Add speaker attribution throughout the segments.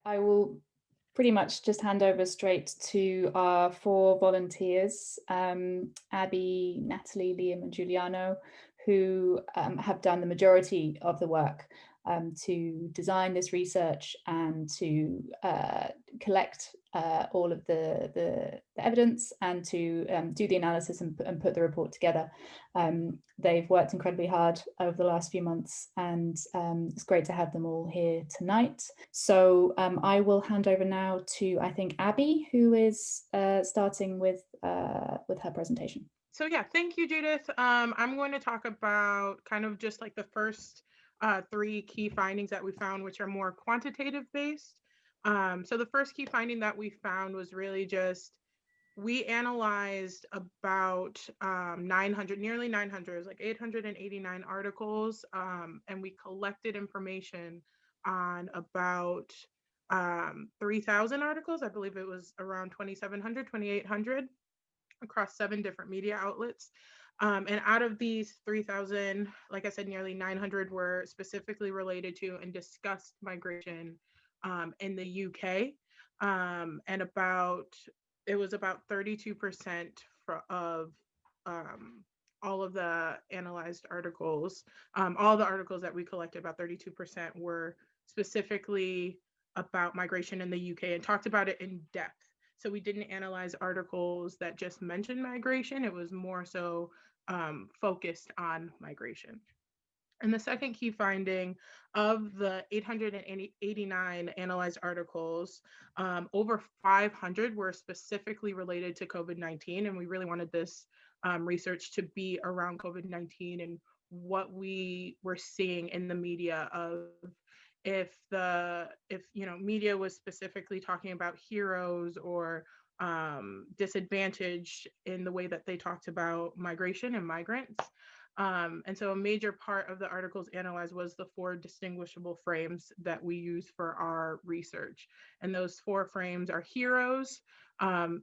Speaker 1: I will pretty much just hand over straight to our four volunteers, Abby, Natalie, Liam, and Giuliano, who have done the majority of the work to design this research and to collect all of the evidence and to do the analysis and put the report together. They've worked incredibly hard over the last few months, and it's great to have them all here tonight. So I will hand over now to, I think, Abby, who is starting with her presentation.
Speaker 2: So yeah, thank you, Judith. I'm going to talk about kind of just like the first three key findings that we found, which are more quantitative based. So the first key finding that we found was really just, we analyzed about 900, nearly 900, like 889 articles, and we collected information on about 3,000 articles. I believe it was around 2,700, 2,800 across 7 different media outlets. And out of these 3,000, like I said, nearly 900 were specifically related to and discussed migration in the UK. And it was about 32% of all of the analyzed articles. All the articles that we collected, about 32% were specifically about migration in the UK and talked about it in depth. So we didn't analyze articles that just mentioned migration. It was more so focused on migration. And the second key finding, of the 889 analyzed articles, over 500 were specifically related to COVID-19. And we really wanted this research to be around COVID-19 and what we were seeing in the media of if media was specifically talking about heroes or disadvantaged in the way that they talked about migration and migrants. And so a major part of the articles analyzed was the 4 distinguishable frames that we use for our research. And those 4 frames are heroes,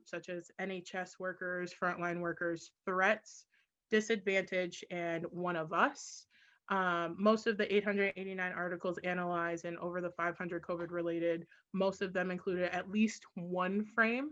Speaker 2: such as NHS workers, frontline workers, threats, disadvantage, and one of us. Most of the 889 articles analyzed and over the 500 COVID related, most of them included at least one frame,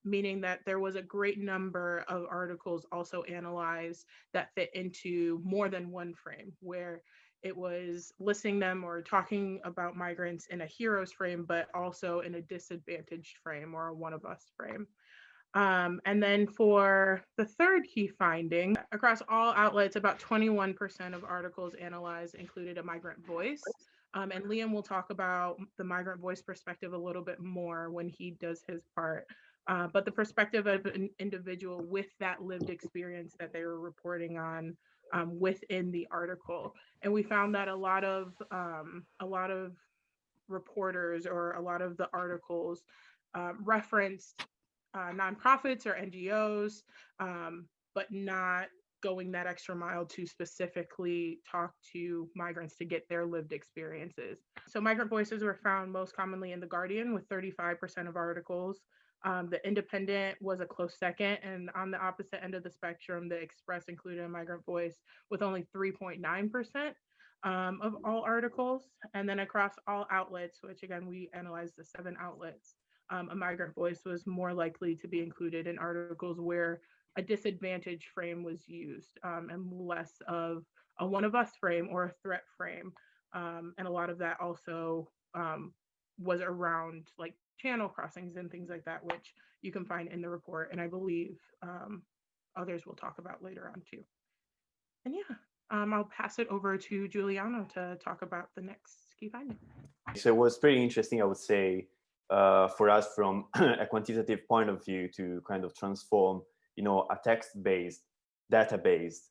Speaker 2: meaning that there was a great number of articles also analyzed that fit into more than one frame, where it was listing them or talking about migrants in a heroes frame, but also in a disadvantaged frame or a one of us frame. And then for the third key finding, across all outlets, about 21% of articles analyzed included a migrant voice. And Liam will talk about the migrant voice perspective a little bit more when he does his part. But the perspective of an individual with that lived experience that they were reporting on within the article. And we found that a lot of reporters or a lot of the articles referenced nonprofits or NGOs, but not going that extra mile to specifically talk to migrants to get their lived experiences. So migrant voices were found most commonly in The Guardian with 35% of articles. The Independent was a close second, and on the opposite end of the spectrum, The Express included a migrant voice with only 3.9% of all articles. And then across all outlets, which again, we analyzed the 7 outlets, a migrant voice was more likely to be included in articles where a disadvantaged frame was used, and less of a one of us frame or a threat frame. And a lot of that also was around like channel crossings and things like that, which you can find in the report. And I believe others will talk about later on too. And yeah, I'll pass it over to Giuliano to talk about the next key finding.
Speaker 3: So it was pretty interesting, I would say, for us from a quantitative point of view to kind of transform, a text-based database,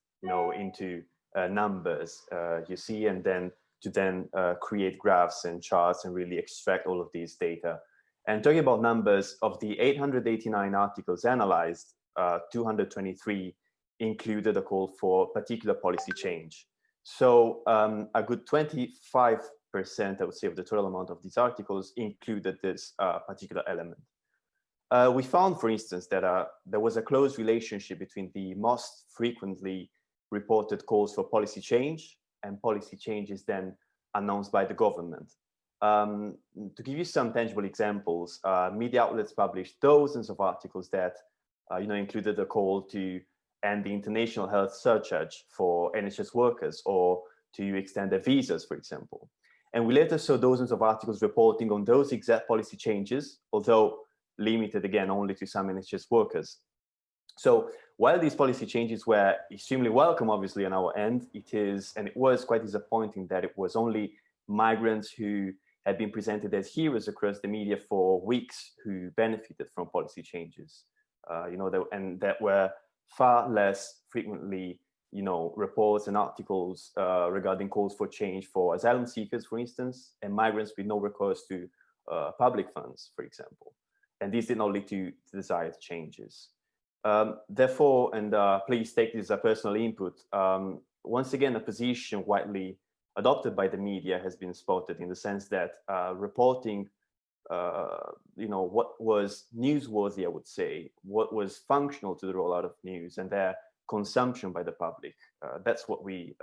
Speaker 3: into numbers, you see, and then to create graphs and charts and really extract all of these data. And talking about numbers, of the 889 articles analyzed, 223 included a call for particular policy change. So a good 25%, I would say, of the total amount of these articles included this particular element. We found, for instance, that there was a close relationship between the most frequently reported calls for policy change and policy changes then announced by the government. To give you some tangible examples, media outlets published dozens of articles that included a call to end the International Health Surcharge for NHS workers, or to extend their visas, for example. And we later saw dozens of articles reporting on those exact policy changes, although limited again only to some NHS workers. So while these policy changes were extremely welcome, obviously, on our end, it was quite disappointing that it was only migrants who had been presented as heroes across the media for weeks who benefited from policy changes, and that were far less frequently, reports and articles regarding calls for change for asylum seekers, for instance, and migrants with no recourse to public funds, for example. And these did not lead to desired changes. Therefore, and please take this as a personal input, once again, a position widely adopted by the media has been spotted, in the sense that reporting, what was newsworthy, I would say, what was functional to the rollout of news and their consumption by the public. That's what we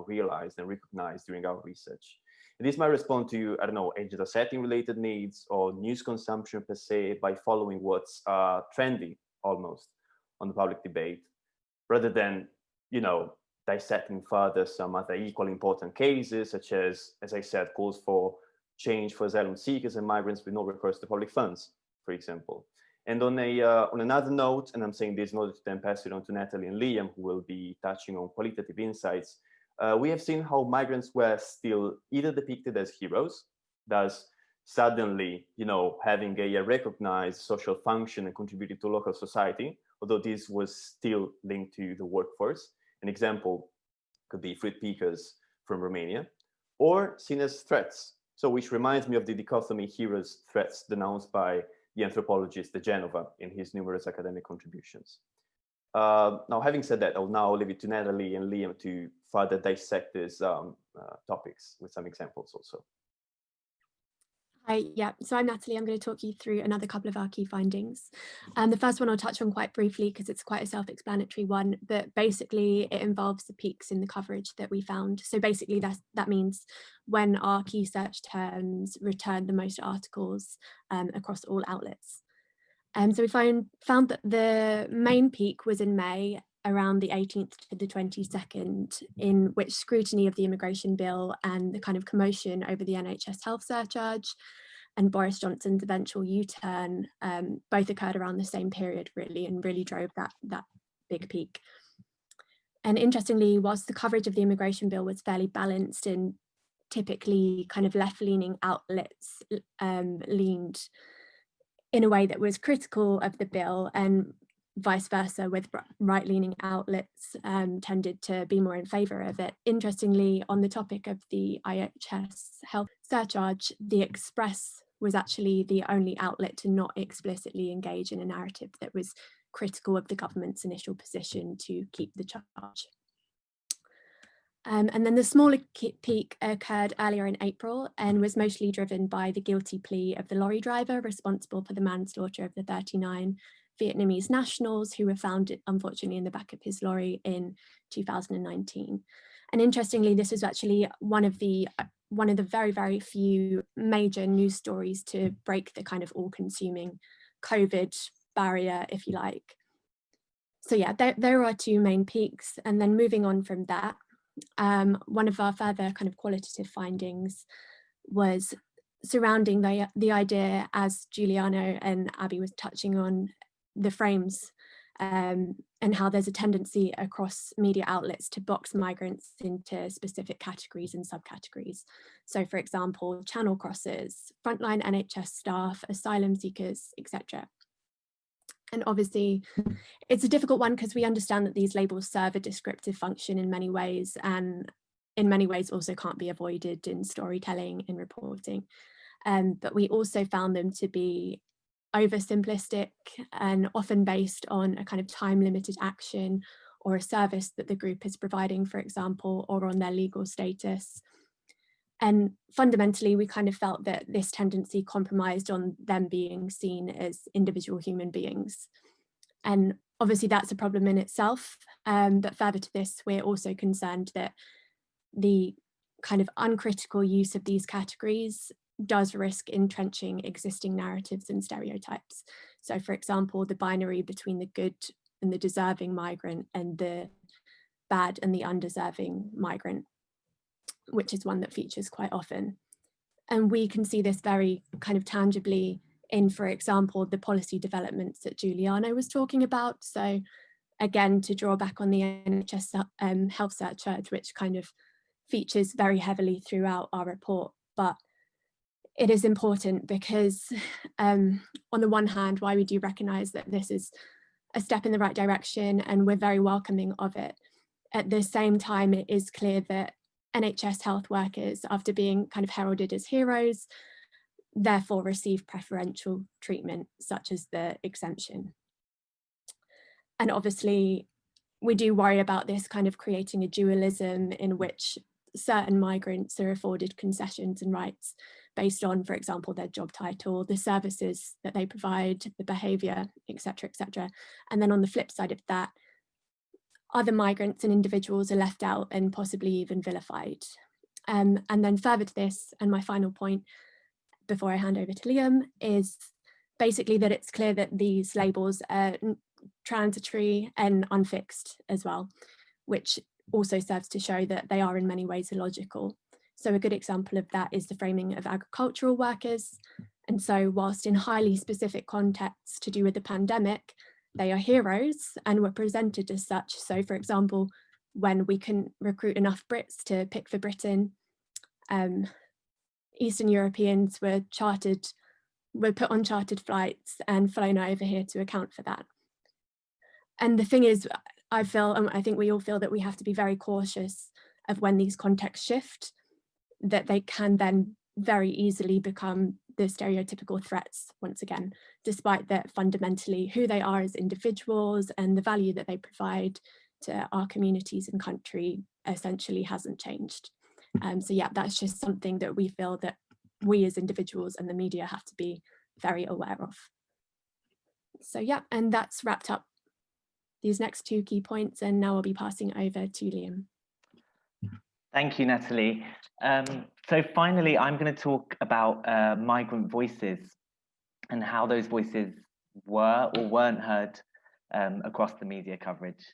Speaker 3: realized and recognized during our research. And this might respond to, I don't know, agenda setting related needs or news consumption per se, by following what's trendy almost on the public debate, rather than, dissecting further some other equally important cases, such as I said, calls for change for asylum seekers and migrants with no recourse to public funds, for example. And on another note, and I'm saying this in order to then pass it on to Natalie and Liam, who will be touching on qualitative insights, we have seen how migrants were still either depicted as heroes, thus suddenly, having a recognized social function and contributing to local society, although this was still linked to the workforce. An example could be fruit pickers from Romania, or seen as threats. So, which reminds me of the dichotomy heroes threats denounced by the anthropologist De Genova in his numerous academic contributions. Now, having said that, I'll now leave it to Natalie and Liam to further dissect these topics with some examples also.
Speaker 4: Hi, yeah, so I'm Natalie. I'm going to talk you through another couple of our key findings. The first one I'll touch on quite briefly because it's quite a self-explanatory one, but basically it involves the peaks in the coverage that we found. So basically that means when our key search terms returned the most articles across all outlets. So we found that the main peak was in May, around the 18th to the 22nd, in which scrutiny of the immigration bill and the kind of commotion over the NHS health surcharge and Boris Johnson's eventual U-turn both occurred around the same period, really, and really drove that big peak. And interestingly, whilst the coverage of the immigration bill was fairly balanced, and typically kind of left-leaning outlets leaned in a way that was critical of the bill, and vice versa, with right-leaning outlets tended to be more in favour of it. Interestingly, on the topic of the NHS health surcharge, the Express was actually the only outlet to not explicitly engage in a narrative that was critical of the government's initial position to keep the charge. And then the smaller peak occurred earlier in April and was mostly driven by the guilty plea of the lorry driver responsible for the manslaughter of the 39 Vietnamese nationals who were found, unfortunately, in the back of his lorry in 2019. And interestingly, this was actually one of the very, very few major news stories to break the kind of all-consuming COVID barrier, if you like. So yeah, there are two main peaks. And then moving on from that, one of our further kind of qualitative findings was surrounding the idea, as Giuliano and Abby was touching on, the frames and how there's a tendency across media outlets to box migrants into specific categories and subcategories. So for example, channel crossers, frontline NHS staff, asylum seekers, etc. And obviously it's a difficult one because we understand that these labels serve a descriptive function in many ways, and in many ways also can't be avoided in storytelling and reporting. But we also found them to be oversimplistic and often based on a kind of time-limited action or a service that the group is providing, for example, or on their legal status. And fundamentally, we kind of felt that this tendency compromised on them being seen as individual human beings. And obviously that's a problem in itself. But further to this, we're also concerned that the kind of uncritical use of these categories does risk entrenching existing narratives and stereotypes. So for example, the binary between the good and the deserving migrant and the bad and the undeserving migrant, which is one that features quite often. And we can see this very kind of tangibly in, for example, the policy developments that Giuliano was talking about. So again, to draw back on the NHS health surcharge, which kind of features very heavily throughout our report, but it is important because on the one hand, why we do recognise that this is a step in the right direction and we're very welcoming of it. At the same time, it is clear that NHS health workers, after being kind of heralded as heroes, therefore receive preferential treatment, such as the exemption. And obviously, we do worry about this kind of creating a dualism in which certain migrants are afforded concessions and rights based on, for example, their job title, the services that they provide, the behaviour, etc., etc. And then on the flip side of that, other migrants and individuals are left out and possibly even vilified. And then further to this, and my final point before I hand over to Liam, is basically that it's clear that these labels are transitory and unfixed as well, which also serves to show that they are in many ways illogical. So a good example of that is the framing of agricultural workers. And so whilst in highly specific contexts to do with the pandemic, they are heroes and were presented as such. So for example, when we couldn't recruit enough Brits to pick for Britain, Eastern Europeans were put on chartered flights and flown over here to account for that. And the thing is, I think we all feel that we have to be very cautious of when these contexts shift, that they can then very easily become the stereotypical threats once again, despite that fundamentally who they are as individuals and the value that they provide to our communities and country essentially hasn't changed. So yeah, that's just something that we feel that we as individuals and the media have to be very aware of. So yeah, and that's wrapped up these next two key points, and now I'll be passing over to Liam.
Speaker 5: Thank you, Natalie. So finally, I'm going to talk about migrant voices and how those voices were or weren't heard across the media coverage,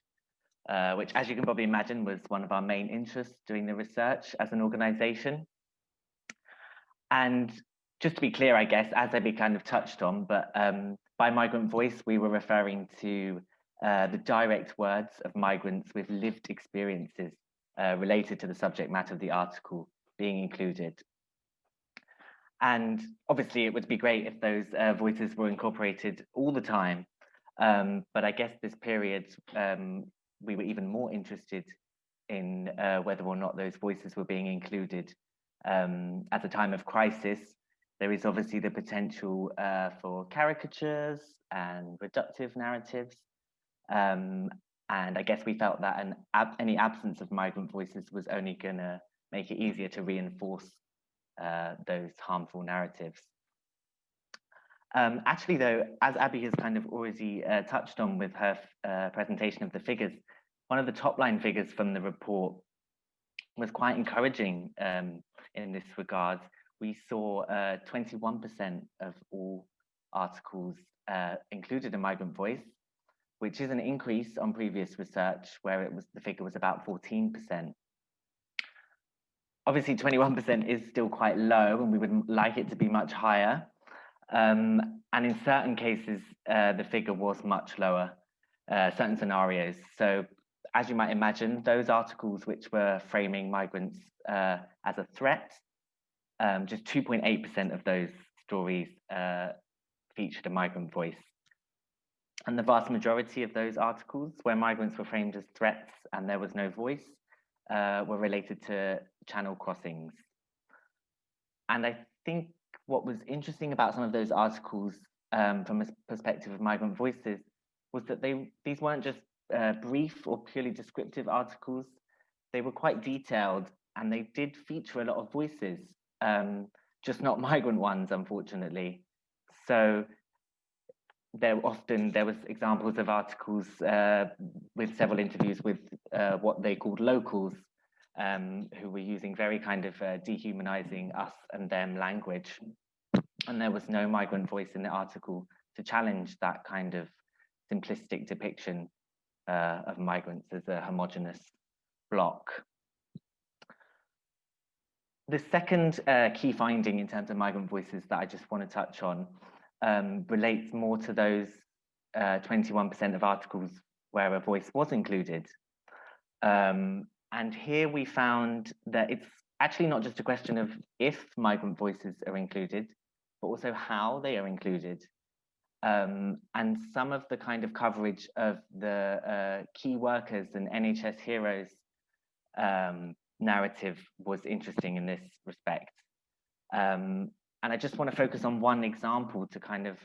Speaker 5: which, as you can probably imagine, was one of our main interests doing the research as an organisation. And just to be clear, I guess, as Abby kind of touched on, but by migrant voice, we were referring to the direct words of migrants with lived experiences related to the subject matter of the article being included. And obviously it would be great if those voices were incorporated all the time. But I guess this period, we were even more interested in whether or not those voices were being included. At a time of crisis, there is obviously the potential for caricatures and reductive narratives. And I guess we felt that any absence of migrant voices was only going to make it easier to reinforce those harmful narratives. Actually, though, as Abby has kind of already touched on with her presentation of the figures, one of the top line figures from the report was quite encouraging in this regard. We saw 21% of all articles included a migrant voice, which is an increase on previous research where the figure was about 14%. Obviously, 21% is still quite low, and we would like it to be much higher. And in certain cases, the figure was much lower, certain scenarios. So as you might imagine, those articles which were framing migrants as a threat, just 2.8% of those stories featured a migrant voice. And the vast majority of those articles where migrants were framed as threats and there was no voice were related to channel crossings. And I think what was interesting about some of those articles from a perspective of migrant voices was that these weren't just brief or purely descriptive articles. They were quite detailed and they did feature a lot of voices, just not migrant ones, unfortunately. So there was examples of articles with several interviews with what they called locals, who were using very kind of dehumanizing us and them language. And there was no migrant voice in the article to challenge that kind of simplistic depiction of migrants as a homogenous block. The second key finding in terms of migrant voices that I just want to touch on relates more to those 21% of articles where a voice was included. And here we found that it's actually not just a question of if migrant voices are included, but also how they are included. And some of the kind of coverage of the key workers and NHS heroes narrative was interesting in this respect. And I just want to focus on one example to kind of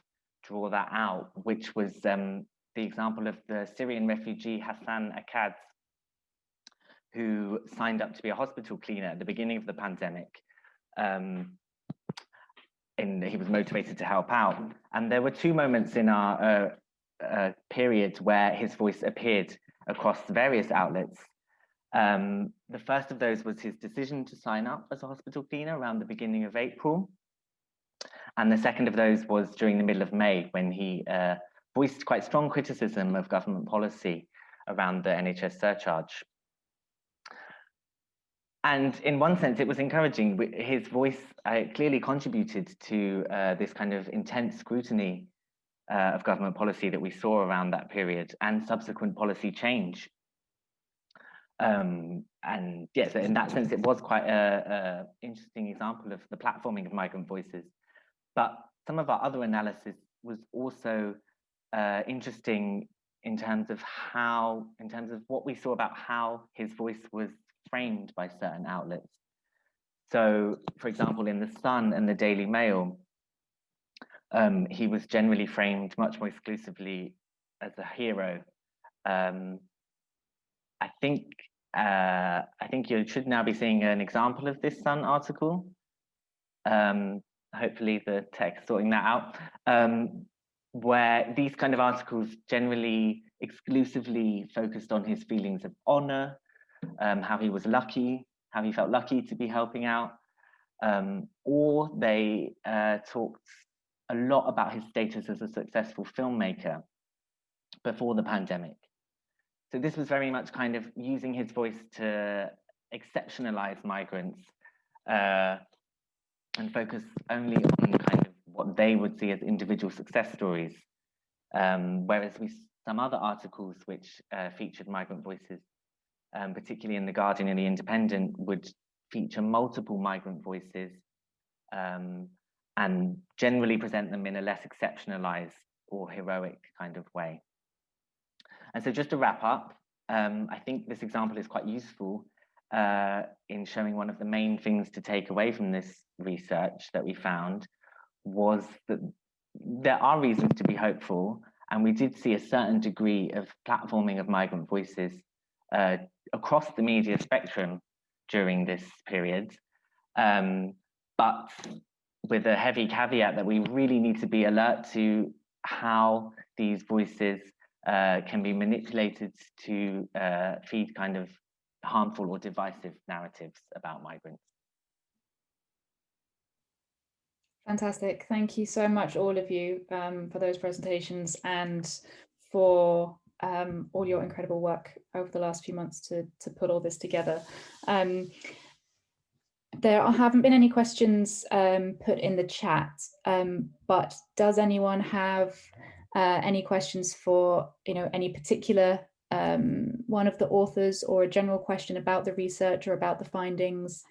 Speaker 5: draw that out, which was the example of the Syrian refugee Hassan Akkad, who signed up to be a hospital cleaner at the beginning of the pandemic. And he was motivated to help out. And there were two moments in our period where his voice appeared across various outlets. The first of those was his decision to sign up as a hospital cleaner around the beginning of April. And the second of those was during the middle of May, when he voiced quite strong criticism of government policy around the NHS surcharge. And in one sense, it was encouraging. His voice clearly contributed to this kind of intense scrutiny of government policy that we saw around that period and subsequent policy change. And yes, in that sense, it was quite an interesting example of the platforming of migrant voices. But some of our other analysis was also interesting in terms of what we saw about how his voice was framed by certain outlets. So, for example, in The Sun and the Daily Mail, he was generally framed much more exclusively as a hero. I think you should now be seeing an example of this Sun article. Hopefully the tech's sorting that out, where these kind of articles generally exclusively focused on his feelings of honor, how he was lucky, how he felt lucky to be helping out, or they talked a lot about his status as a successful filmmaker before the pandemic. So this was very much kind of using his voice to exceptionalize migrants and focus only on kind of what they would see as individual success stories, whereas some other articles which featured migrant voices, particularly in The Guardian and The Independent, would feature multiple migrant voices and generally present them in a less exceptionalized or heroic kind of way. And so just to wrap up, I think this example is quite useful in showing one of the main things to take away from this research that we found was that there are reasons to be hopeful, and we did see a certain degree of platforming of migrant voices across the media spectrum during this period, but with a heavy caveat that we really need to be alert to how these voices can be manipulated to feed kind of harmful or divisive narratives about migrants.
Speaker 1: Fantastic. Thank you so much, all of you, for those presentations and for all your incredible work over the last few months to put all this together. There haven't been any questions put in the chat, but does anyone have any questions for any particular one of the authors, or a general question about the research or about the findings?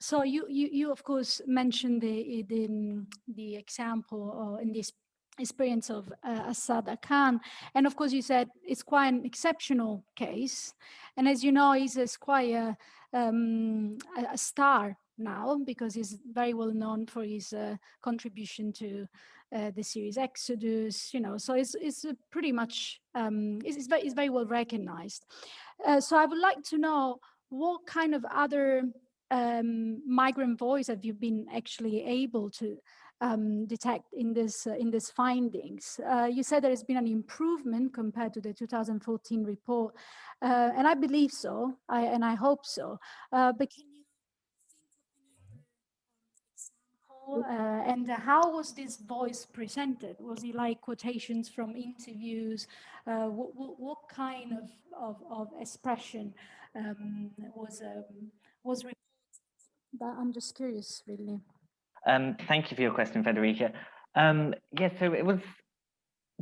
Speaker 6: So you of course mentioned the example in this experience of Assad Khan, and of course you said it's quite an exceptional case, and as you know, he's quite a star now because he's very well known for his contribution to the series Exodus, so it's pretty much it's very well recognized. So I would like to know what kind of other migrant voice have you been actually able to detect in this findings? You said there has been an improvement compared to the 2014 report, and I believe so, and I hope so. But can you think of any other example? And how was this voice presented? Was it like quotations from interviews? What kind of expression was reported? But I'm just curious, really.
Speaker 5: Thank you for your question, Federica. Yeah, so it was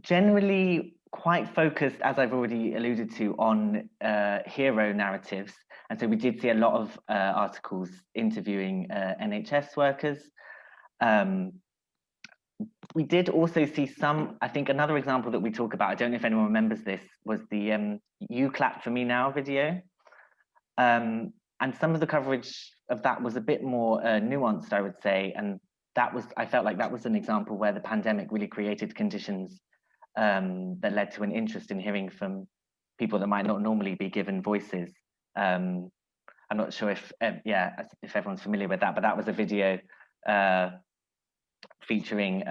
Speaker 5: generally quite focused, as I've already alluded to, on hero narratives. And so we did see a lot of articles interviewing NHS workers. We did also see some, I think another example that we talk about, I don't know if anyone remembers this, was the You Clap For Me Now video. And some of the coverage of that was a bit more nuanced, I would say. And that was, I felt like that was an example where the pandemic really created conditions that led to an interest in hearing from people that might not normally be given voices. I'm not sure if everyone's familiar with that, but that was a video featuring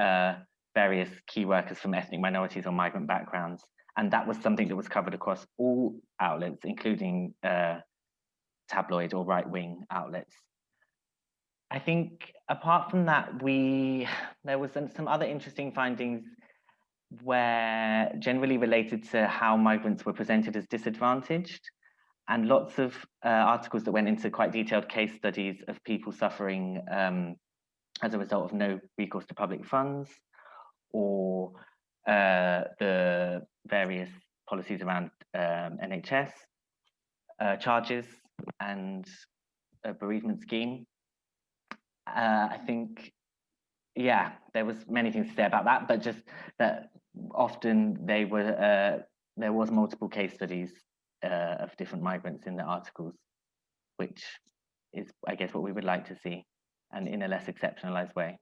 Speaker 5: various key workers from ethnic minorities or migrant backgrounds. And that was something that was covered across all outlets, including tabloid or right-wing outlets. I think apart from that, there was some other interesting findings where generally related to how migrants were presented as disadvantaged, and lots of articles that went into quite detailed case studies of people suffering as a result of no recourse to public funds, or the various policies around NHS charges and a bereavement scheme. I think, yeah, there was many things to say about that, but just that often there was multiple case studies of different migrants in the articles, which is, I guess, what we would like to see, and in a less exceptionalized way.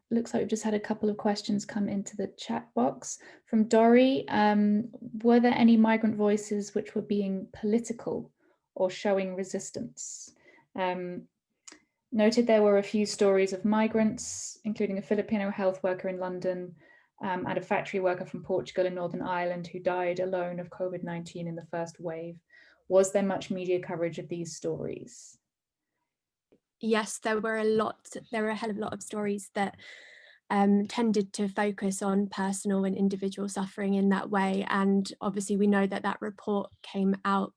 Speaker 1: Looks like we've just had a couple of questions come into the chat box. From Dory, were there any migrant voices which were being political or showing resistance? Noted there were a few stories of migrants, including a Filipino health worker in London and a factory worker from Portugal in Northern Ireland who died alone of COVID-19 in the first wave. Was there much media coverage of these stories?
Speaker 4: Yes, there were a hell of a lot of stories that tended to focus on personal and individual suffering in that way. And obviously we know that report came out,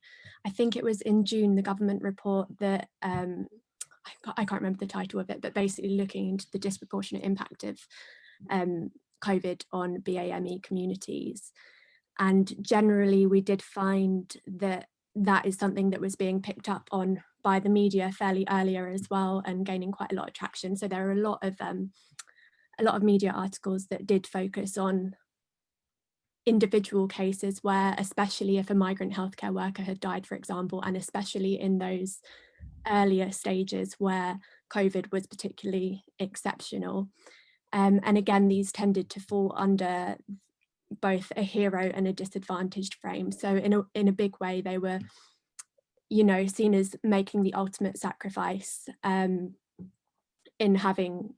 Speaker 4: I think it was in June, the government report that, I can't remember the title of it, but basically looking into the disproportionate impact of COVID on BAME communities. And generally we did find that is something that was being picked up on by the media fairly earlier as well, and gaining quite a lot of traction. So there are a lot of media articles that did focus on individual cases where, especially if a migrant healthcare worker had died, for example, and especially in those earlier stages where COVID was particularly exceptional. And again, these tended to fall under both a hero and a disadvantaged frame. So in a big way, they were, seen as making the ultimate sacrifice in having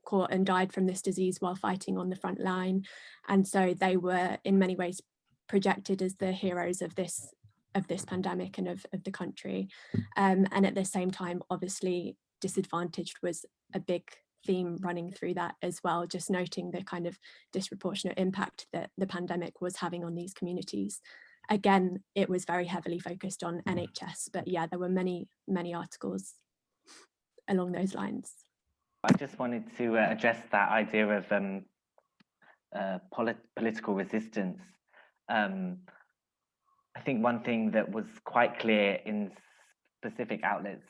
Speaker 4: caught and died from this disease while fighting on the front line. And so they were in many ways projected as the heroes of this pandemic and of the country. And at the same time, obviously, disadvantaged was a big theme running through that as well, just noting the kind of disproportionate impact that the pandemic was having on these communities. Again, it was very heavily focused on NHS, but yeah, there were many articles along those lines.
Speaker 5: I just wanted to address that idea of political resistance. I think one thing that was quite clear in specific outlets,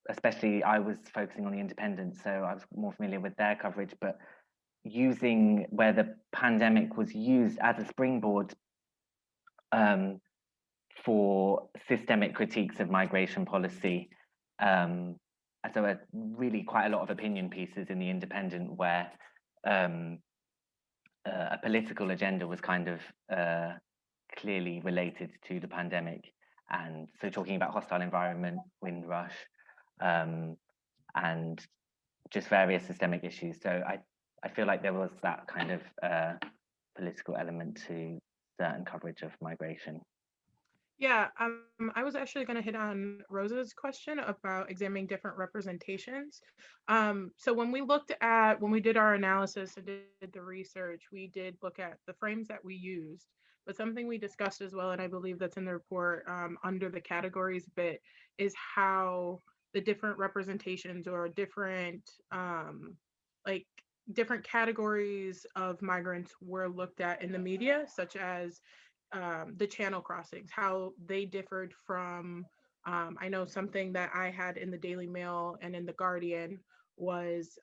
Speaker 5: especially I was focusing on the Independent, so I was more familiar with their coverage, but using where the pandemic was used as a springboard for systemic critiques of migration policy. So there were really quite a lot of opinion pieces in the Independent where a political agenda was kind of clearly related to the pandemic. And so talking about hostile environment, Windrush, and just various systemic issues. So I feel like there was that kind of political element to certain coverage of migration.
Speaker 2: Yeah, I was actually going to hit on Rosa's question about examining different representations. So when we did our analysis and did the research, we did look at the frames that we used, but something we discussed as well, and I believe that's in the report under the categories bit, is how the different representations or different different categories of migrants were looked at in the media, such as the channel crossings, how they differed from, I know something that I had in the Daily Mail and in the Guardian was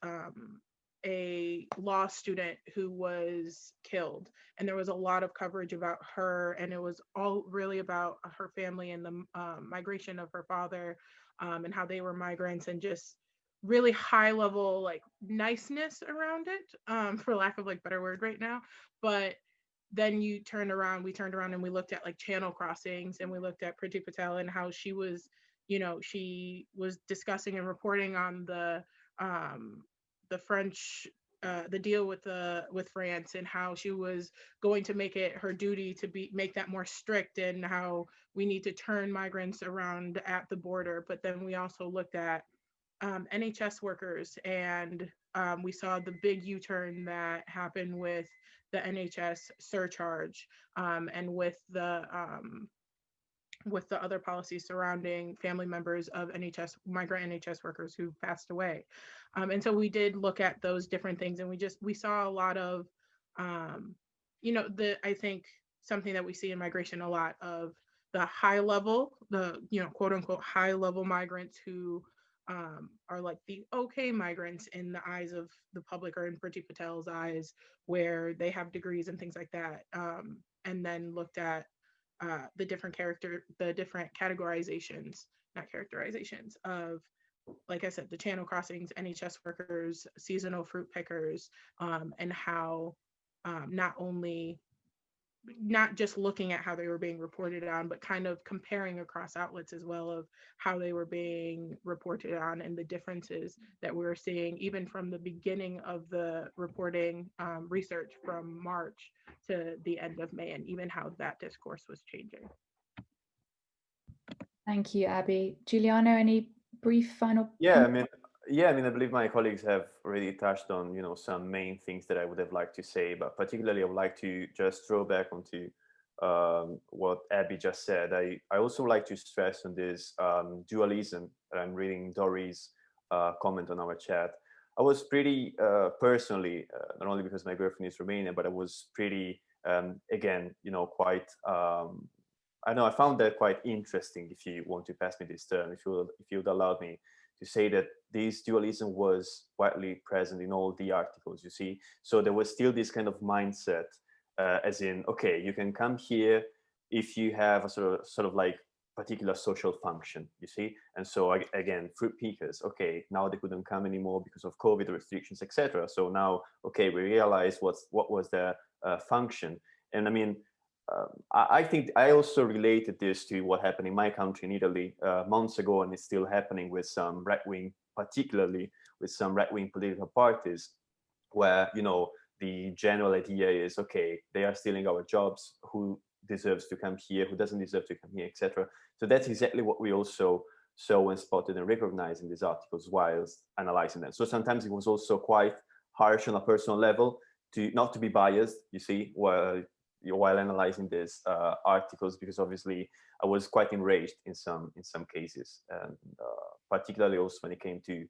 Speaker 2: a law student who was killed. And there was a lot of coverage about her, and it was all really about her family and the migration of her father, and how they were migrants, and just really high level like niceness around it, for lack of like better word right now. But then we turned around and we looked at like channel crossings, and we looked at Priti Patel and how she was, she was discussing and reporting on the French, the deal with France, and how she was going to make it her duty to make that more strict, and how we need to turn migrants around at the border. But then we also looked at NHS workers, and we saw the big U-turn that happened with the NHS surcharge, and with the other policies surrounding family members of migrant NHS workers who passed away. And so we did look at those different things, and we saw a lot of, I think something that we see in migration a lot of the high level, quote unquote high level migrants who are like the okay migrants in the eyes of the public, or in Priti Patel's eyes, where they have degrees and things like that, and then looked at the different categorizations, not characterizations, of, like I said, the channel crossings, NHS workers, seasonal fruit pickers, and how not just looking at how they were being reported on, but kind of comparing across outlets as well of how they were being reported on, and the differences that we were seeing even from the beginning of the reporting research from March to the end of May, and even how that discourse was changing.
Speaker 1: Thank you, Abby. Giuliano, any brief final?
Speaker 3: Yeah, I believe my colleagues have already touched on, some main things that I would have liked to say, but particularly I would like to just throw back onto what Abby just said. I also like to stress on this dualism. I'm reading Dory's comment on our chat. I was pretty personally, not only because my girlfriend is Romanian, but I was pretty, again, quite, I know I found that quite interesting, if you want to pass me this term, if you would allow me to say that this dualism was widely present in all the articles, you see. So there was still this kind of mindset, as in, okay, you can come here if you have a sort of like particular social function, you see. And so again, fruit pickers, okay, now they couldn't come anymore because of COVID restrictions, etc. So now, okay, we realize what was their function. And I think I also related this to what happened in my country, in Italy, months ago, and it's still happening with some right-wing, particularly with some right-wing political parties, where, the general idea is, okay, they are stealing our jobs, who deserves to come here, who doesn't deserve to come here, etc. So that's exactly what we also saw and spotted and recognized in these articles whilst analyzing them. So sometimes it was also quite harsh on a personal level, not to be biased, you see, while analyzing these articles, because obviously I was quite enraged in some cases, and particularly also when it came to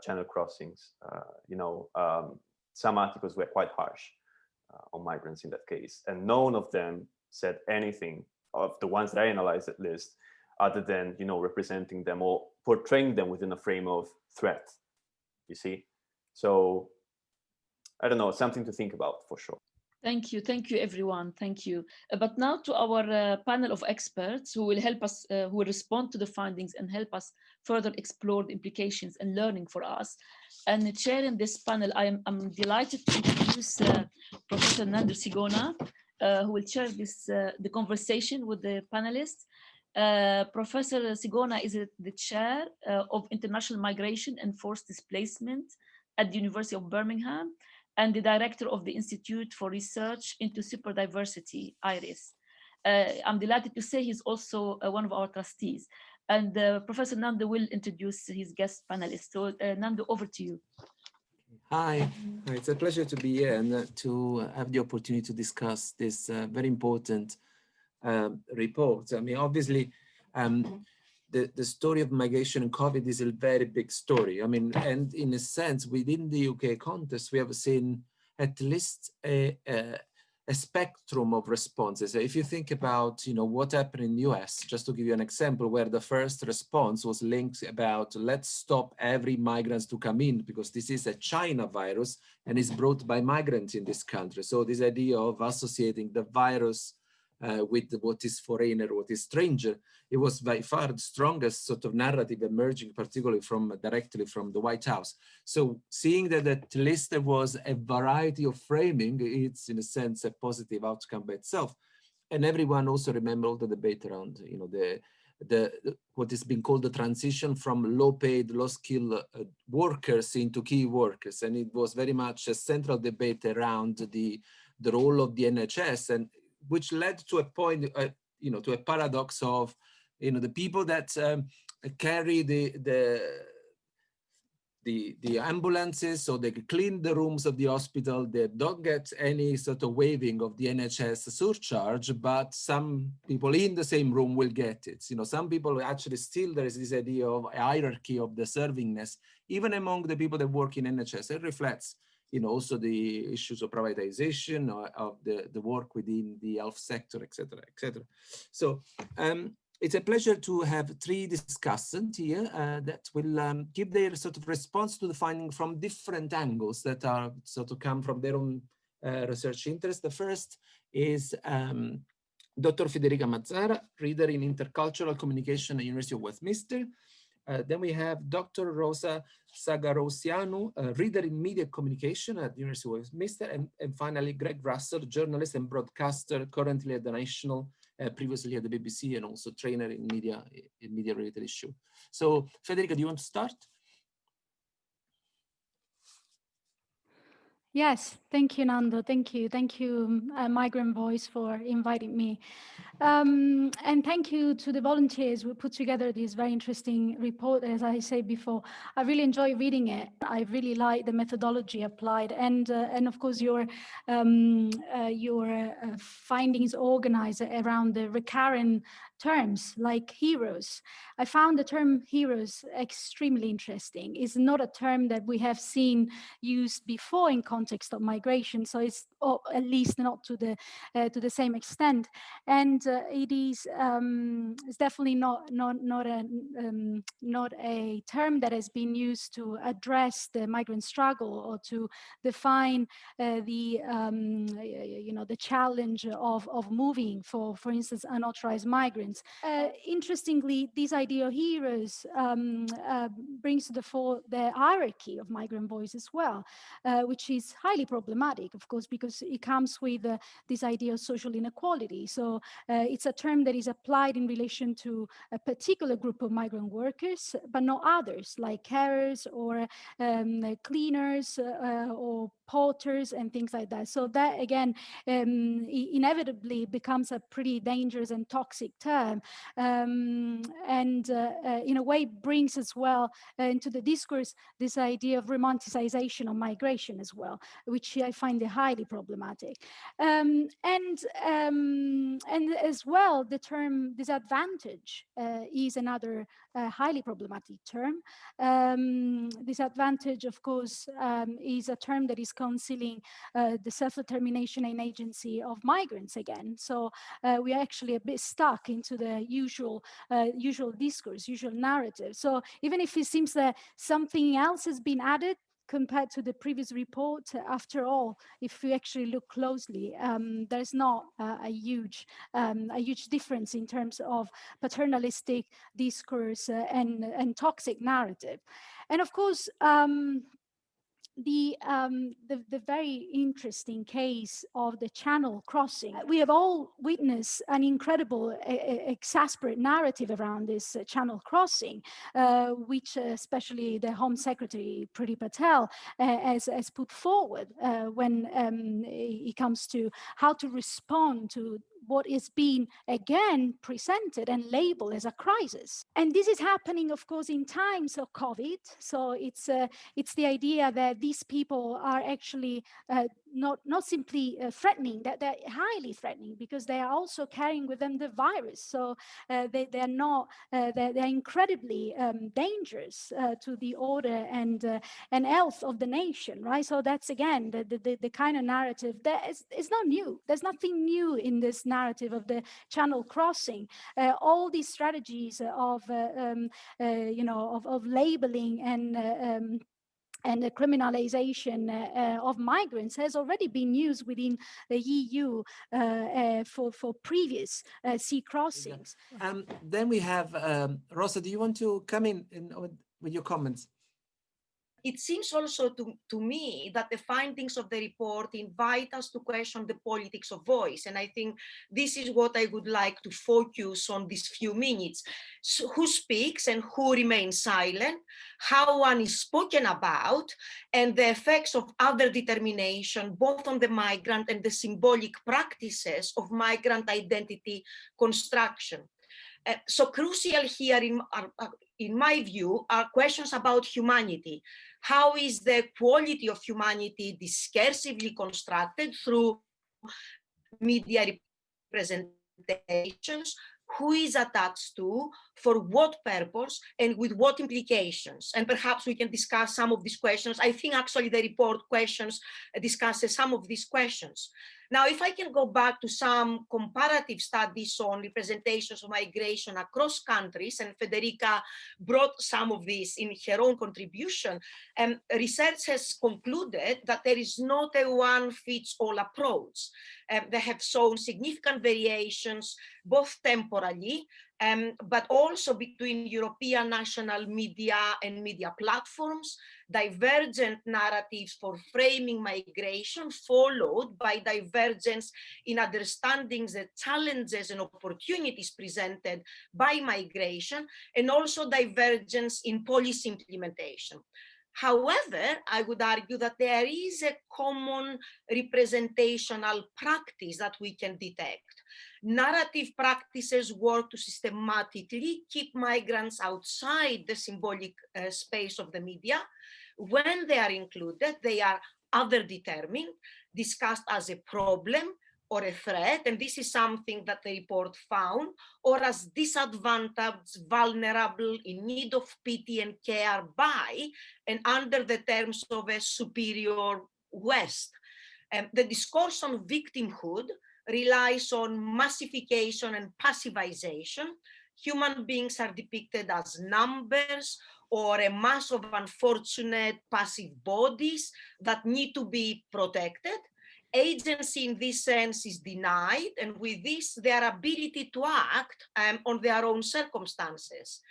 Speaker 3: channel crossings. Some articles were quite harsh on migrants in that case, and none of them said anything, of the ones that I analyzed at least, other than representing them or portraying them within a frame of threat, you see. So I don't know, something to think about for sure.
Speaker 7: Thank you everyone, thank you. But now to our panel of experts who will help us, who will respond to the findings and help us further explore the implications and learning for us. And chairing this panel, I'm delighted to introduce Professor Nando Sigona, who will chair the conversation with the panelists. Professor Sigona is the chair of International Migration and Forced Displacement at the University of Birmingham and the director of the Institute for Research into Superdiversity, IRIS. I'm delighted to say he's also one of our trustees. And Professor Nando will introduce his guest panelists. So Nando, over to you.
Speaker 8: Hi, it's a pleasure to be here and to have the opportunity to discuss this very important report. I mean, obviously, the story of migration and COVID is a very big story. I mean, and in a sense, within the UK context, we have seen at least a spectrum of responses. If you think about, what happened in the US, just to give you an example, where the first response was linked about let's stop every migrants to come in because this is a China virus and is brought by migrants in this country. So this idea of associating the virus with what is foreign or what is stranger, it was by far the strongest sort of narrative emerging, particularly directly from the White House. So seeing that at least there was a variety of framing, it's in a sense a positive outcome by itself. And everyone also remember all the debate around, what is being called the transition from low-paid, low-skilled workers into key workers, and it was very much a central debate around the role of the NHS, and which led to a point, to a paradox of, the people that carry the ambulances, so they clean the rooms of the hospital, they don't get any sort of waiving of the NHS surcharge, but some people in the same room will get it. Some people actually still, there is this idea of a hierarchy of deservingness, even among the people that work in NHS. It reflects also the issues of privatization of the work within the health sector, et cetera, et cetera. So it's a pleasure to have three discussants here that will give their sort of response to the finding from different angles that are sort of come from their own research interest. The first is Dr. Federica Mazzara, reader in intercultural communication at the University of Westminster. Then we have Dr. Rosa Sagarosianu, reader in media communication at the University of Westminster, and finally Greg Russell, journalist and broadcaster, currently at the National, previously at the BBC, and also trainer in media-related issue. So, Federica, do you want to start?
Speaker 6: Yes, thank you, Nando. Thank you, Migrant Voice, for inviting me. And thank you to the volunteers who put together this very interesting report. As I said before, I really enjoy reading it. I really like the methodology applied, and of course your findings organized around the recurrent terms like heroes. I found the term heroes extremely interesting. It's not a term that we have seen used before in context of migration, so it's at least not to the same extent. And it is it's definitely not a term that has been used to address the migrant struggle or to define the challenge of moving for instance unauthorized migrants. Interestingly, this idea of heroes brings to the fore the hierarchy of migrant voice as well, which is highly problematic, of course, because it comes with this idea of social inequality. So it's a term that is applied in relation to a particular group of migrant workers, but not others, like carers or cleaners or porters and things like that. So that, again, inevitably becomes a pretty dangerous and toxic term, and in a way brings as well into the discourse this idea of romanticization of migration as well, which I find highly problematic. And as well, the term disadvantage is another highly problematic term. Disadvantage, of course, is a term that is concealing the self-determination and agency of migrants again. So we are actually a bit stuck into the usual discourse, usual narrative. So even if it seems that something else has been added compared to the previous report, after all, if we actually look closely, there's not a huge difference in terms of paternalistic discourse and toxic narrative. And of course, the very interesting case of the Channel crossing. We have all witnessed an incredible, exasperate narrative around this Channel crossing, which especially the Home Secretary Priti Patel has put forward when it comes to how to respond to what is being again presented and labeled as a crisis. And this is happening, of course, in times of COVID. So it's the idea that these people are actually not simply threatening, that they're highly threatening, because they are also carrying with them the virus. So they're incredibly dangerous to the order and health of the nation, right? So that's again the kind of narrative that is not new. There's nothing new in this narrative of the Channel crossing. All these strategies of labeling and the criminalization of migrants has already been used within the EU for previous sea crossings.
Speaker 8: Then we have Rosa. Do you want to come in with your comments?
Speaker 9: It seems also to me that the findings of the report invite us to question the politics of voice. And I think this is what I would like to focus on these few minutes. So who speaks and who remains silent, how one is spoken about, and the effects of other determination, both on the migrant and the symbolic practices of migrant identity construction. So crucial here, in my view, are questions about humanity. How is the quality of humanity discursively constructed through media representations? Who is attached to, for what purpose, and with what implications? And perhaps we can discuss some of these questions. I think actually the report discusses some of these questions. Now, if I can go back to some comparative studies on representations of migration across countries, and Federica brought some of these in her own contribution, research has concluded that there is not a one-fits-all approach. They have shown significant variations, both temporally, but also between European national media and media platforms, divergent narratives for framing migration, followed by divergence in understanding the challenges and opportunities presented by migration, and also divergence in policy implementation. However, I would argue that there is a common representational practice that we can detect. Narrative practices work to systematically keep migrants outside the symbolic space of the media. When they are included, they are other determined, discussed as a problem or a threat, and this is something that the report found, or as disadvantaged, vulnerable, in need of pity and care by and under the terms of a superior West. The discourse on victimhood relies on massification and passivization. Human beings are depicted as numbers or a mass of unfortunate passive bodies that need to be protected. Agency in this sense is denied, and with this, their ability to act on their own circumstances.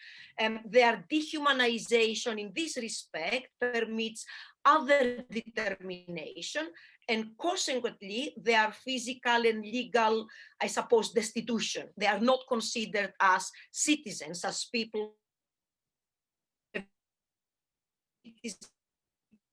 Speaker 9: Their dehumanization in this respect permits other determination, and consequently, their physical and legal, I suppose, destitution. They are not considered as citizens, as people,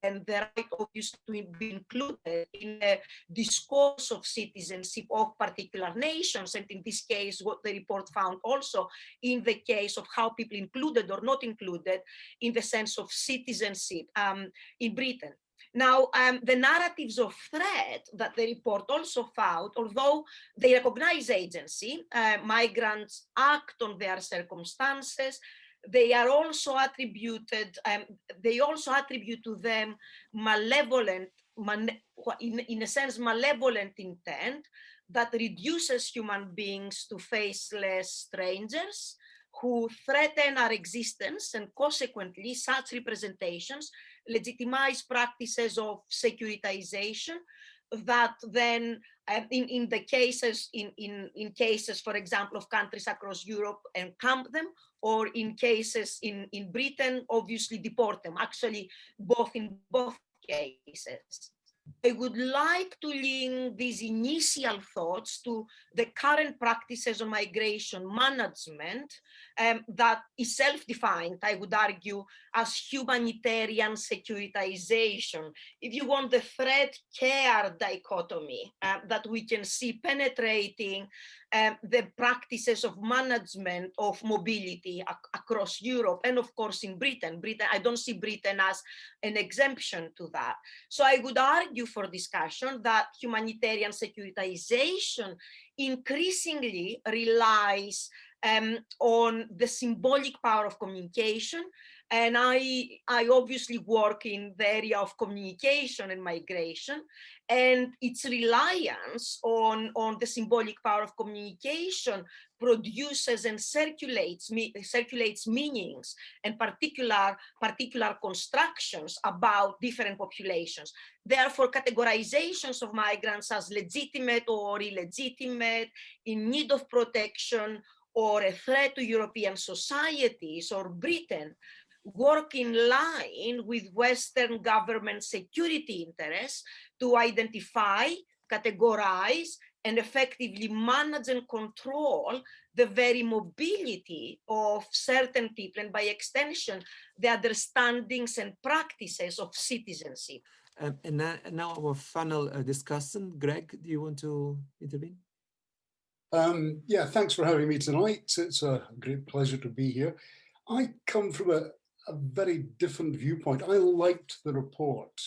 Speaker 9: and the right obviously to be included in a discourse of citizenship of particular nations. And in this case, what the report found also in the case of how people included or not included in the sense of citizenship in Britain. Now, the narratives of threat that the report also found, although they recognize agency, migrants act on their circumstances, they are also attributed, they also attribute to them malevolent, in a sense, malevolent intent that reduces human beings to faceless strangers who threaten our existence, and consequently such representations legitimize practices of securitization that then in cases, for example, of countries across Europe, encamp them, or in cases in Britain, obviously deport them. Actually, in both cases. I would like to link these initial thoughts to the current practices of migration management that is self-defined, I would argue, as humanitarian securitization. If you want, the threat-care dichotomy that we can see penetrating the practices of management of mobility across Europe and of course in Britain. I don't see Britain as an exemption to that. So I would argue for discussion that humanitarian securitization increasingly relies on the symbolic power of communication. And I obviously work in the area of communication and migration, and its reliance on the symbolic power of communication produces and circulates meanings and particular constructions about different populations. Therefore, categorizations of migrants as legitimate or illegitimate, in need of protection, or a threat to European societies or Britain work in line with Western government security interests to identify, categorize, and effectively manage and control the very mobility of certain people, and by extension, the understandings and practices of citizenship.
Speaker 8: And now our final discussion. Greg, do you want to intervene?
Speaker 10: Yeah, thanks for having me tonight. It's a great pleasure to be here. I come from a very different viewpoint. I liked the report,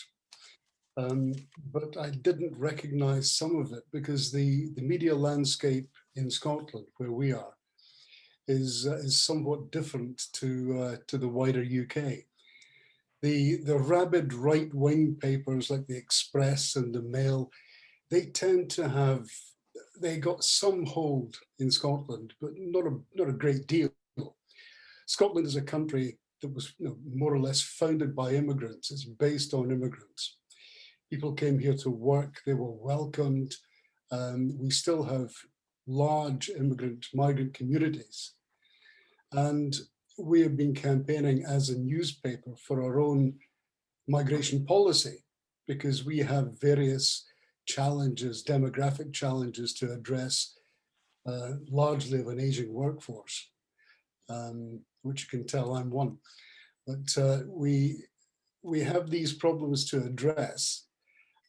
Speaker 10: but I didn't recognize some of it because the media landscape in Scotland, where we are, is somewhat different to the wider UK. The rabid right-wing papers like the Express and the Mail, they tend to have, they got some hold in Scotland, but not a great deal. Scotland is a country that was more or less founded by immigrants. It's based on immigrants. People came here to work, they were welcomed. We still have large migrant communities. And we have been campaigning as a newspaper for our own migration policy because we have various challenges, demographic challenges to address, largely of an aging workforce, which you can tell I'm one. But we have these problems to address,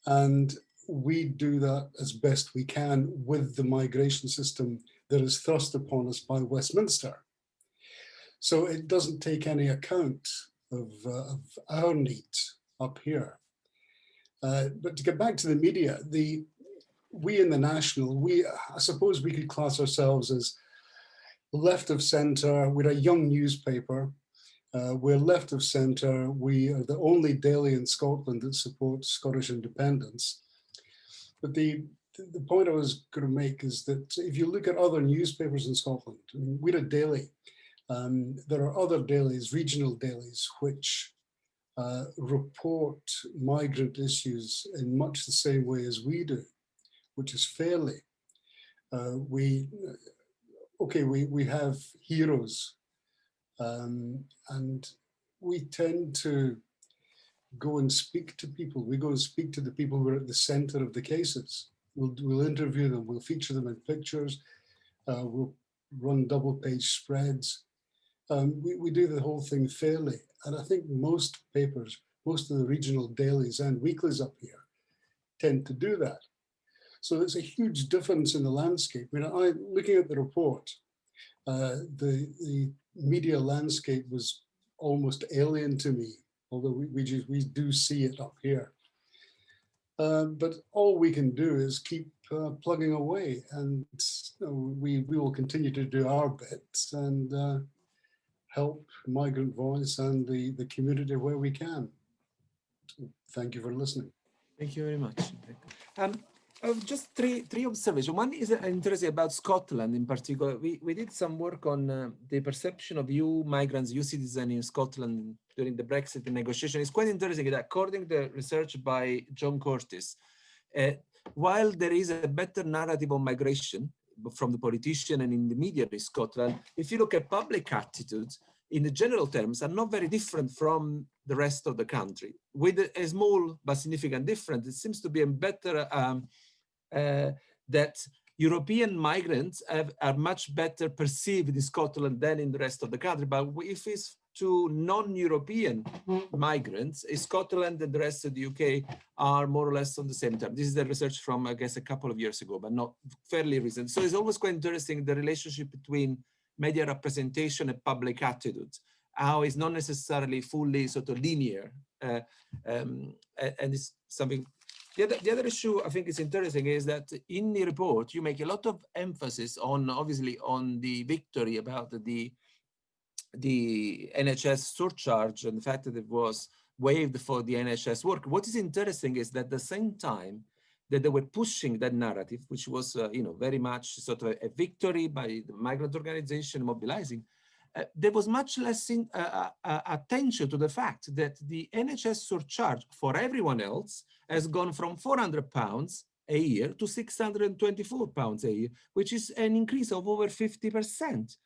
Speaker 10: and we do that as best we can with the migration system that is thrust upon us by Westminster. So it doesn't take any account of our needs up here. But to get back to the media, we in the National, I suppose we could class ourselves as left of centre. We're a young newspaper. We're left of centre. We are the only daily in Scotland that supports Scottish independence. But the point I was going to make is that if you look at other newspapers in Scotland, I mean, we're a daily. There are other dailies, regional dailies, which report migrant issues in much the same way as we do, which is fairly. We have heroes, and we tend to go and speak to people. We go and speak to the people who are at the center of the cases. We'll interview them, we'll feature them in pictures, we'll run double-page spreads. We do the whole thing fairly. And I think most papers, most of the regional dailies and weeklies up here tend to do that. So there's a huge difference in the landscape. I mean, looking at the report, the media landscape was almost alien to me, although we do see it up here. But all we can do is keep plugging away, and we will continue to do our bits and help Migrant Voice and the community where we can. Thank you for listening.
Speaker 8: Thank you very much. Just three observations. One is interesting about Scotland in particular. We did some work on the perception of EU migrants, EU citizens in Scotland during the Brexit negotiation. It's quite interesting that according to research by John Curtis, while there is a better narrative on migration from the politician and in the media in Scotland, if you look at public attitudes, in the general terms, are not very different from the rest of the country. With a small but significant difference, it seems to be a better that European migrants are much better perceived in Scotland than in the rest of the country. But if it's to non-European migrants, Scotland and the rest of the UK are more or less on the same term. This is the research from, I guess, a couple of years ago, but not fairly recent. So it's always quite interesting, the relationship between media representation and public attitudes, how it's not necessarily fully sort of linear. And it's something. The other issue I think is interesting is that in the report, you make a lot of emphasis on, obviously, on the victory about the NHS surcharge and the fact that it was waived for the NHS work. What is interesting is that at the same time that they were pushing that narrative, which was very much sort of a victory by the migrant organization mobilizing, there was much less attention to the fact that the NHS surcharge for everyone else has gone from £400 a year to £624 a year, which is an increase of over 50%.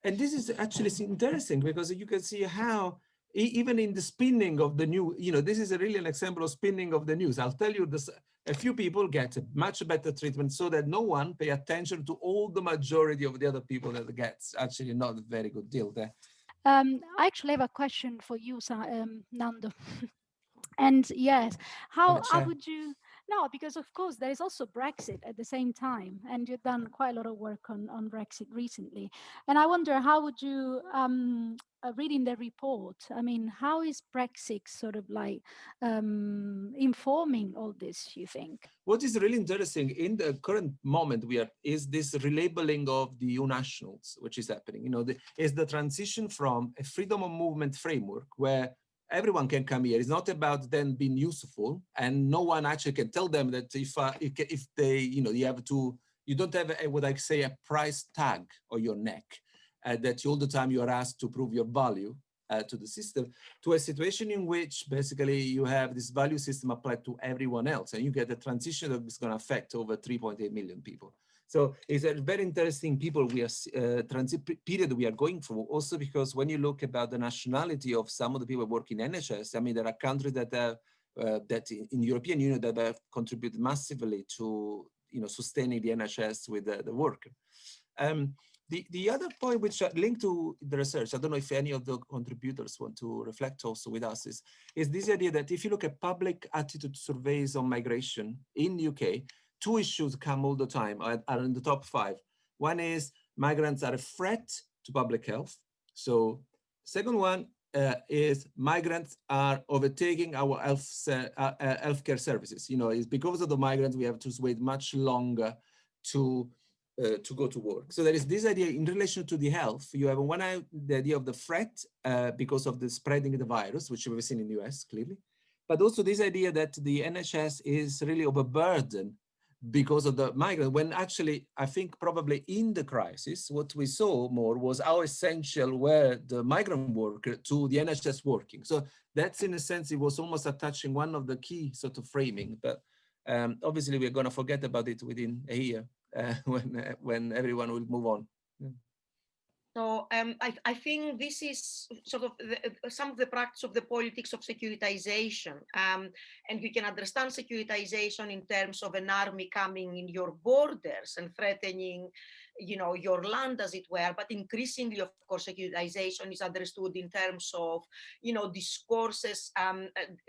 Speaker 8: And this is actually interesting because you can see how, even in the spinning of the news, this is really an example of spinning of the news. I'll tell you this, a few people get a much better treatment so that no one pay attention to all the majority of the other people that gets actually not a very good deal there.
Speaker 6: I actually have a question for you, Nando. And yes, how would you, no, because of course there is also Brexit at the same time, and you've done quite a lot of work on Brexit recently. And I wonder, how would you, reading the report, I mean, how is Brexit sort of like informing all this, you think?
Speaker 8: What is really interesting in the current moment is this relabeling of the EU nationals, which is happening. Is the transition from a freedom of movement framework where everyone can come here. It's not about them being useful, and no one actually can tell them that if they, you don't have what I say a price tag on your neck, that all the time you are asked to prove your value to the system, to a situation in which basically you have this value system applied to everyone else, and you get a transition that is going to affect over 3.8 million people. So it's a very interesting transit period we are going through, also because when you look about the nationality of some of the people working in NHS, I mean, there are countries that have, that in the European Union that have contributed massively to, sustaining the NHS with the work. The other point which linked to the research, I don't know if any of the contributors want to reflect also with us, is this idea that if you look at public attitude surveys on migration in the UK, two issues come all the time, are in the top 5. One is migrants are a threat to public health. So second one is migrants are overtaking our healthcare services. It's because of the migrants we have to wait much longer to go to work. So there is this idea in relation to the health. You have the idea of the threat because of the spreading of the virus, which we've seen in the US clearly, but also this idea that the NHS is really overburdened because of the migrant, when actually, I think probably in the crisis, what we saw more was how essential were the migrant worker to the NHS working. So that's, in a sense, it was almost attaching one of the key sort of framing, but obviously we're going to forget about it within a year when everyone will move on. Yeah.
Speaker 9: So I think this is sort of some of the practice of the politics of securitization. And we can understand securitization in terms of an army coming in your borders and threatening, your land, as it were. But increasingly, of course, securitization is understood in terms of, discourses,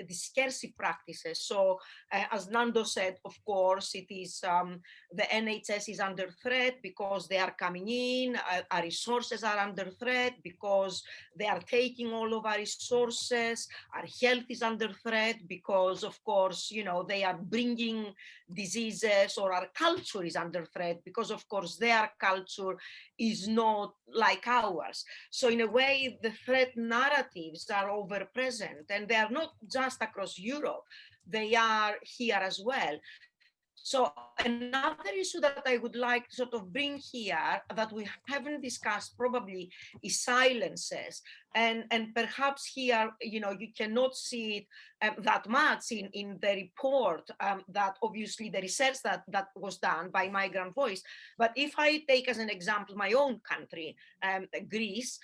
Speaker 9: discursive practices. So as Nando said, of course, it is the NHS is under threat because they are coming in, our resources are under threat because they are taking all of our resources, our health is under threat because, of course, they are bringing diseases, or our culture is under threat because, of course, their culture is not like ours. So in a way, the threat narratives are over present, and they are not just across Europe, they are here as well. So another issue that I would like to sort of bring here that we haven't discussed probably is silences. And perhaps here, you know, you cannot see it that much in the report that obviously the research that was done by Migrant Voice. But if I take as an example my own country, Greece,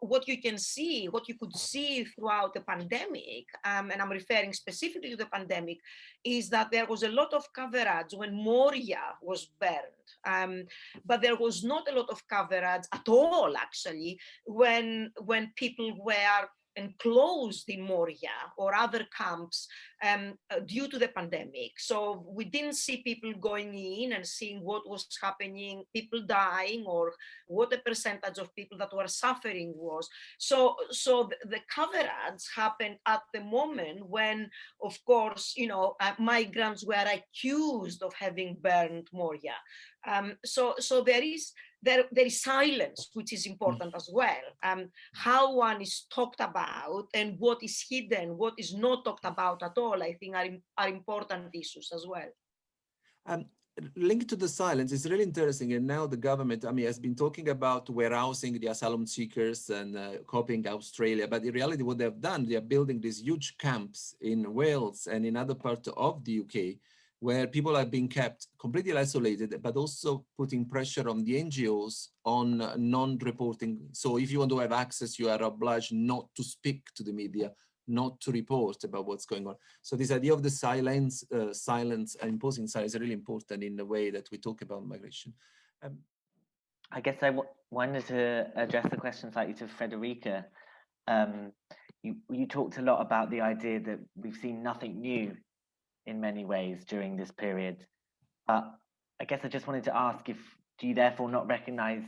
Speaker 9: what you can see, what you could see throughout the pandemic, and I'm referring specifically to the pandemic, is that there was a lot of coverage when Moria was burned. But there was not a lot of coverage at all, actually, when people were enclosed in Moria or other camps due to the pandemic. So we didn't see people going in and seeing what was happening, people dying, or what the percentage of people that were suffering was. So the coverage happened at the moment when, of course, you know, migrants were accused of having burned Moria. So there is silence, which is important as well. How one is talked about and what is hidden, what is not talked about at all, I think are important issues as well.
Speaker 8: Linked to the silence is really interesting. And now the government, I mean, has been talking about warehousing the asylum seekers and copying Australia. But in reality, what they've done, they are building these huge camps in Wales and in other parts of the UK, where people are being kept completely isolated, but also putting pressure on the NGOs on non-reporting. So if you want to have access, you are obliged not to speak to the media, not to report about what's going on. So this idea of the silence, imposing silence is really important in the way that we talk about migration.
Speaker 5: I guess I wanted to address the question slightly to Frederica. You talked a lot about the idea that we've seen nothing new in many ways during this period. I guess I just wanted to ask do you therefore not recognize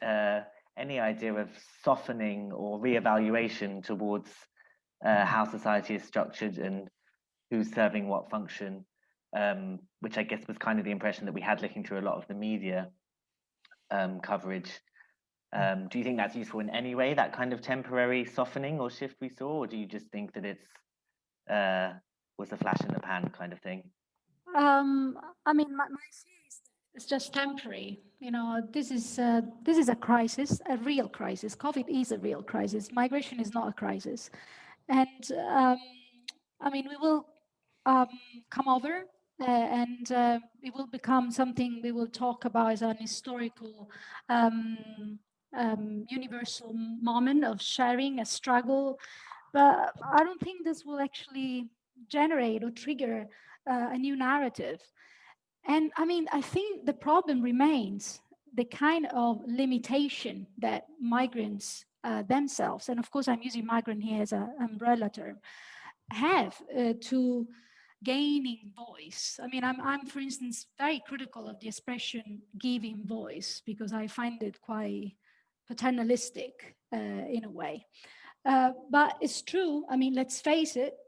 Speaker 5: any idea of softening or reevaluation towards how society is structured and who's serving what function, which I guess was kind of the impression that we had looking through a lot of the media coverage. Do you think that's useful in any way, that kind of temporary softening or shift we saw, or do you just think that it's was a flash in the pan kind of thing?
Speaker 6: I mean, my fear is it's just temporary. You know, this is a crisis, a real crisis. COVID is a real crisis. Migration is not a crisis, and I mean, we will come over, and it will become something we will talk about as an historical, universal moment of sharing a struggle. But I don't think this will actually generate or trigger a new narrative. And I mean, I think the problem remains the kind of limitation that migrants themselves, and of course I'm using migrant here as an umbrella term, have to gaining voice. I mean, I'm, for instance, very critical of the expression giving voice because I find it quite paternalistic in a way. But it's true. I mean, let's face it,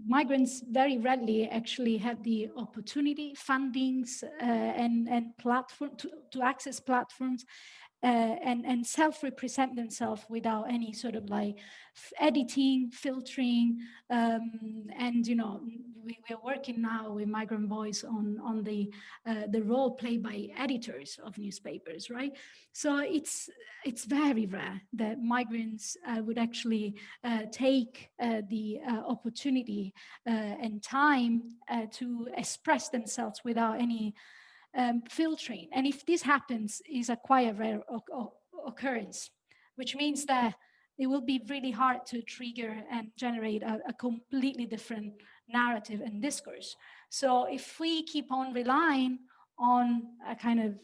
Speaker 6: migrants very rarely actually have the opportunity, fundings, and platform to access platforms and self-represent themselves without any sort of like editing, filtering, and you know, we are working now with Migrant Voice on the role played by editors of newspapers, right? So it's very rare that migrants would actually take the opportunity and time to express themselves without any filtering. And if this happens, is a quite rare occurrence, which means that it will be really hard to trigger and generate a completely different narrative and discourse. So if we keep on relying on a kind of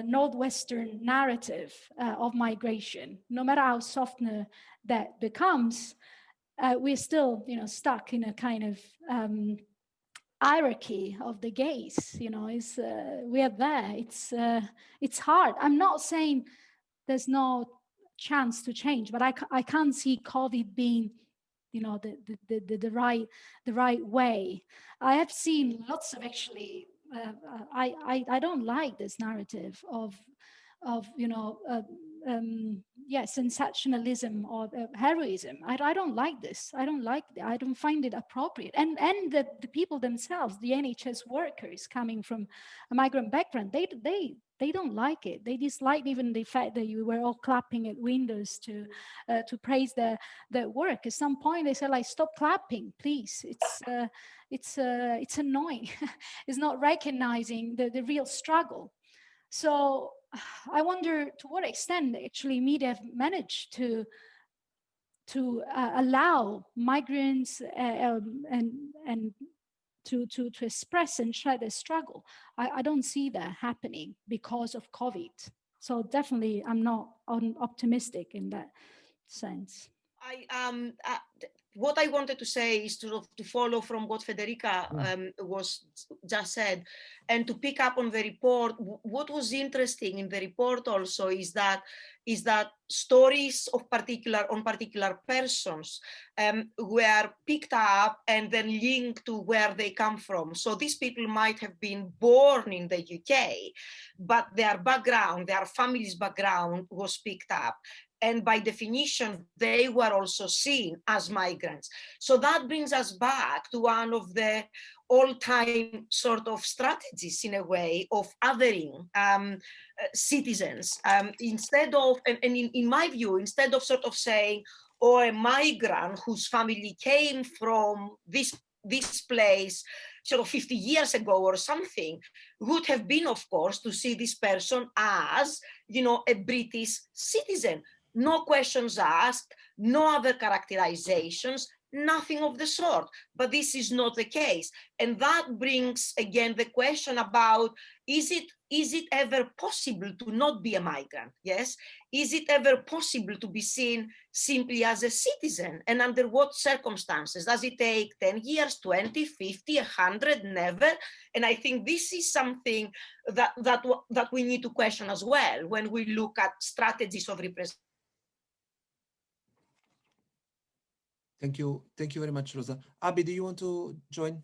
Speaker 6: Northwestern narrative of migration, no matter how soft that becomes, we're still, you know, stuck in a kind of hierarchy of the gaze. You know, is we are there. It's hard. I'm not saying there's no chance to change, but I can't see COVID being, you know, the right way. I have seen lots of actually. I don't like this narrative of you know sensationalism or heroism. I don't like this. I don't find it appropriate. And the people themselves, the NHS workers coming from a migrant background, they don't like it. They dislike even the fact that you were all clapping at windows to praise their work. At some point, they said, like, stop clapping, please. It's annoying. It's not recognizing the real struggle. So I wonder to what extent actually media have managed to allow migrants and to express and share their struggle. I don't see that happening because of COVID. So definitely, I'm not optimistic in that sense.
Speaker 9: What I wanted to say is to follow from what Federica was just said, and to pick up on the report. What was interesting in the report also is that stories of particular persons were picked up and then linked to where they come from. So these people might have been born in the UK, but their background, their family's background was picked up. And by definition, they were also seen as migrants. So that brings us back to one of the all-time sort of strategies, in a way, of othering citizens. Instead of, and in my view, instead of sort of saying, oh, a migrant whose family came from this place sort of 50 years ago or something, would have been, of course, to see this person as, a British citizen. No questions asked, no other characterizations, nothing of the sort. But this is not the case. And that brings, again, the question about, is it ever possible to not be a migrant? Yes. Is it ever possible to be seen simply as a citizen? And under what circumstances? Does it take 10 years, 20, 50, 100, never? And I think this is something that we need to question as well when we look at strategies of representation.
Speaker 8: Thank you very much, Rosa. Abby, do you want to join?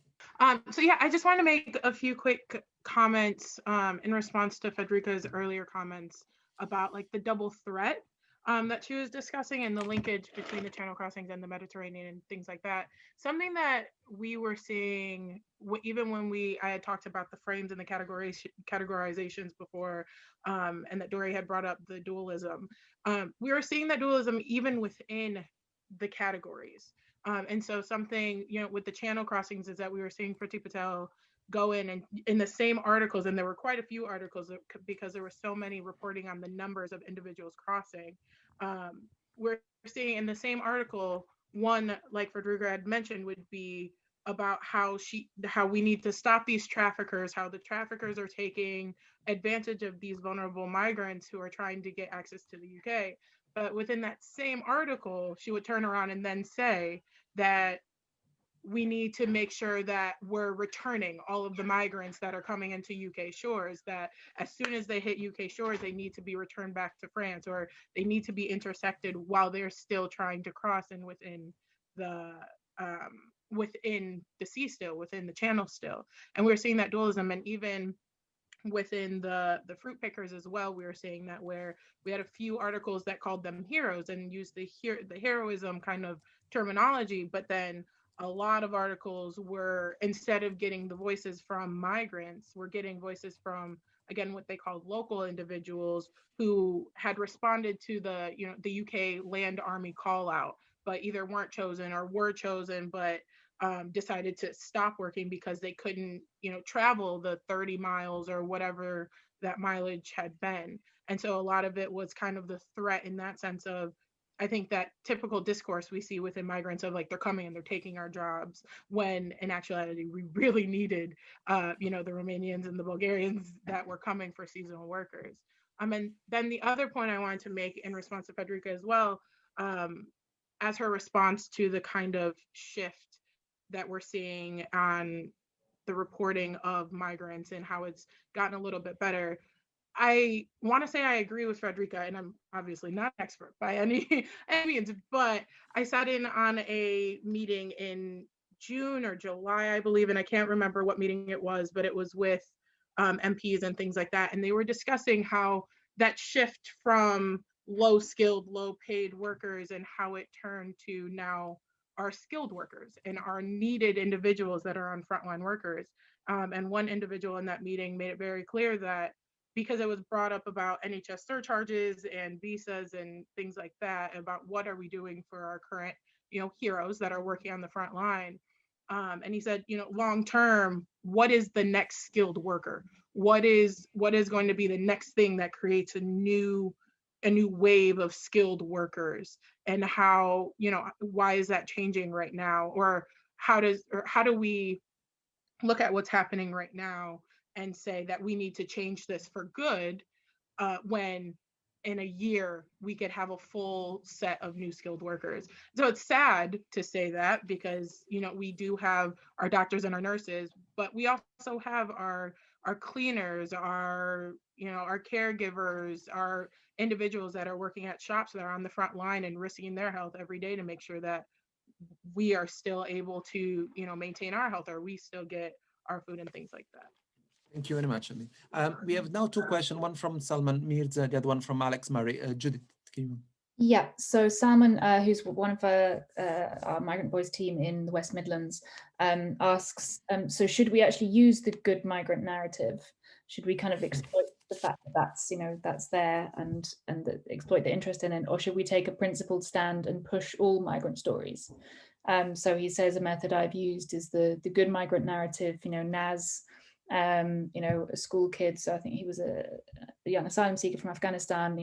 Speaker 2: So yeah, I just want to make a few quick comments in response to Federica's earlier comments about like the double threat that she was discussing and the linkage between the Channel crossings and the Mediterranean and things like that. Something that we were seeing, even when I had talked about the frames and the categorizations before, and that Dori had brought up the dualism, we were seeing that dualism even within the categories. And so something, with the channel crossings is that we were seeing Priti Patel go in and in the same articles, and there were quite a few articles because there were so many reporting on the numbers of individuals crossing. We're seeing in the same article, one, like Federica had mentioned, would be about how we need to stop these traffickers, how the traffickers are taking advantage of these vulnerable migrants who are trying to get access to the UK. But within that same article, she would turn around and then say that we need to make sure that we're returning all of the migrants that are coming into UK shores, that as soon as they hit UK shores, they need to be returned back to France, or they need to be intersected while they're still trying to cross and within the sea still, within the channel still. And we're seeing that dualism, and even within the fruit pickers as well, we were seeing that, where we had a few articles that called them heroes and used the heroism kind of terminology, but then a lot of articles were, instead of getting the voices from migrants, we're getting voices from, again, what they called local individuals who had responded to the UK Land Army call out, but either weren't chosen or were chosen, but decided to stop working because they couldn't, travel the 30 miles or whatever that mileage had been. And so a lot of it was kind of the threat in that sense of, I think, that typical discourse we see within migrants of like, they're coming and they're taking our jobs, when in actuality, we really needed, the Romanians and the Bulgarians that were coming for seasonal workers. And then the other point I wanted to make in response to Federica as well, as her response to the kind of shift that we're seeing on the reporting of migrants and how it's gotten a little bit better. I want to say I agree with Federica, and I'm obviously not an expert by any means, but I sat in on a meeting in June or July, I believe, and I can't remember what meeting it was, but it was with MPs and things like that. And they were discussing how that shift from low skilled, low paid workers and how it turned to now our skilled workers and our needed individuals that are on frontline workers. And one individual in that meeting made it very clear that because it was brought up about NHS surcharges and visas and things like that, about what are we doing for our current, heroes that are working on the front line. And he said, long term, what is the next skilled worker? What is going to be the next thing that creates a new wave of skilled workers? And how, why is that changing right now? Or how do we look at what's happening right now and say that we need to change this for good, when in a year we could have a full set of new skilled workers? So it's sad to say that, because we do have our doctors and our nurses, but we also have our cleaners, our caregivers, our individuals that are working at shops that are on the front line and risking their health every day to make sure that we are still able to maintain our health, or we still get our food and things like that.
Speaker 8: Thank you very much, Ami. We have now two questions, one from Salman Mirza, the other one from Alex Murray. Judith, can you?
Speaker 1: Yeah, so Salman, who's one of our Migrant Voice team in the West Midlands, asks, so should we actually use the good migrant narrative? Should we kind of exploit the fact that that's there and exploit the interest in it, or should we take a principled stand and push all migrant stories? So he says a method I've used is the good migrant narrative. Nhs, a school kid, so I think he was a young asylum seeker from Afghanistan,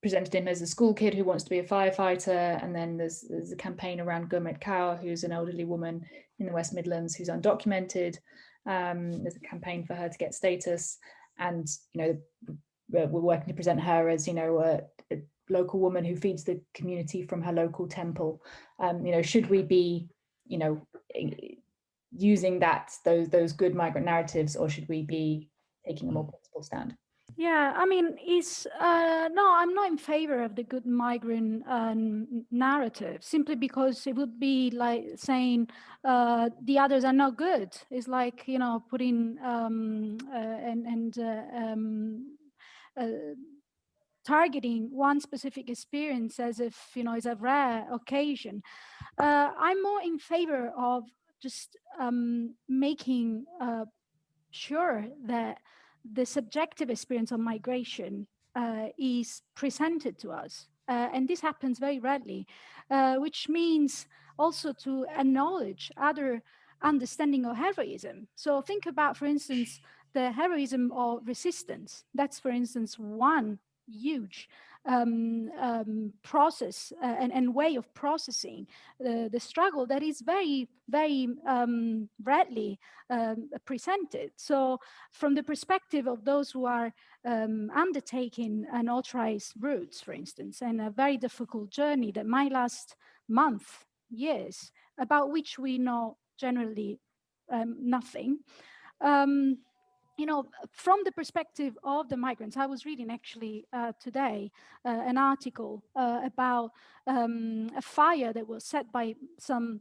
Speaker 1: presented him as a school kid who wants to be a firefighter. And then there's a campaign around Gurmit Kaur, who's an elderly woman in the West Midlands who's undocumented. There's a campaign for her to get status. And, we're working to present her as, a local woman who feeds the community from her local temple. Should we be, using those good migrant narratives, or should we be taking a more principled stand?
Speaker 6: Yeah, I mean, no, I'm not in favor of the good migrant narrative, simply because it would be like saying the others are not good. It's like, putting targeting one specific experience as if, it's a rare occasion. I'm more in favor of just making sure that the subjective experience of migration is presented to us. And this happens very rarely, which means also to acknowledge other understanding of heroism. So think about, for instance, the heroism of resistance. That's, for instance, one huge process and way of processing the struggle that is very, very rarely presented. So from the perspective of those who are undertaking an authorized route, for instance, and a very difficult journey that might last months, years, about which we know generally nothing, from the perspective of the migrants, I was reading actually today an article about a fire that was set by some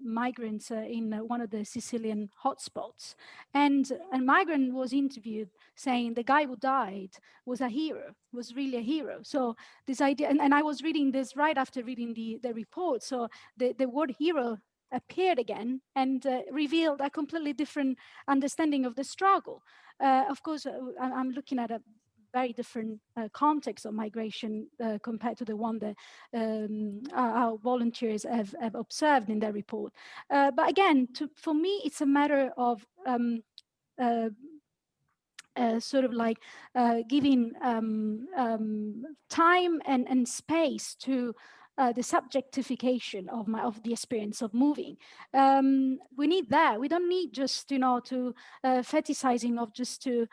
Speaker 6: migrants in one of the Sicilian hotspots. And a migrant was interviewed saying the guy who died was a hero, was really a hero. So this idea, and I was reading this right after reading the report. So the word hero appeared again and revealed a completely different understanding of the struggle. Of course, I'm looking at a very different context of migration compared to the one that our volunteers have observed in their report. But again, for me, it's a matter of sort of like giving time and space to the subjectification of the experience of moving. We need that. We don't need just, to fetishizing of just to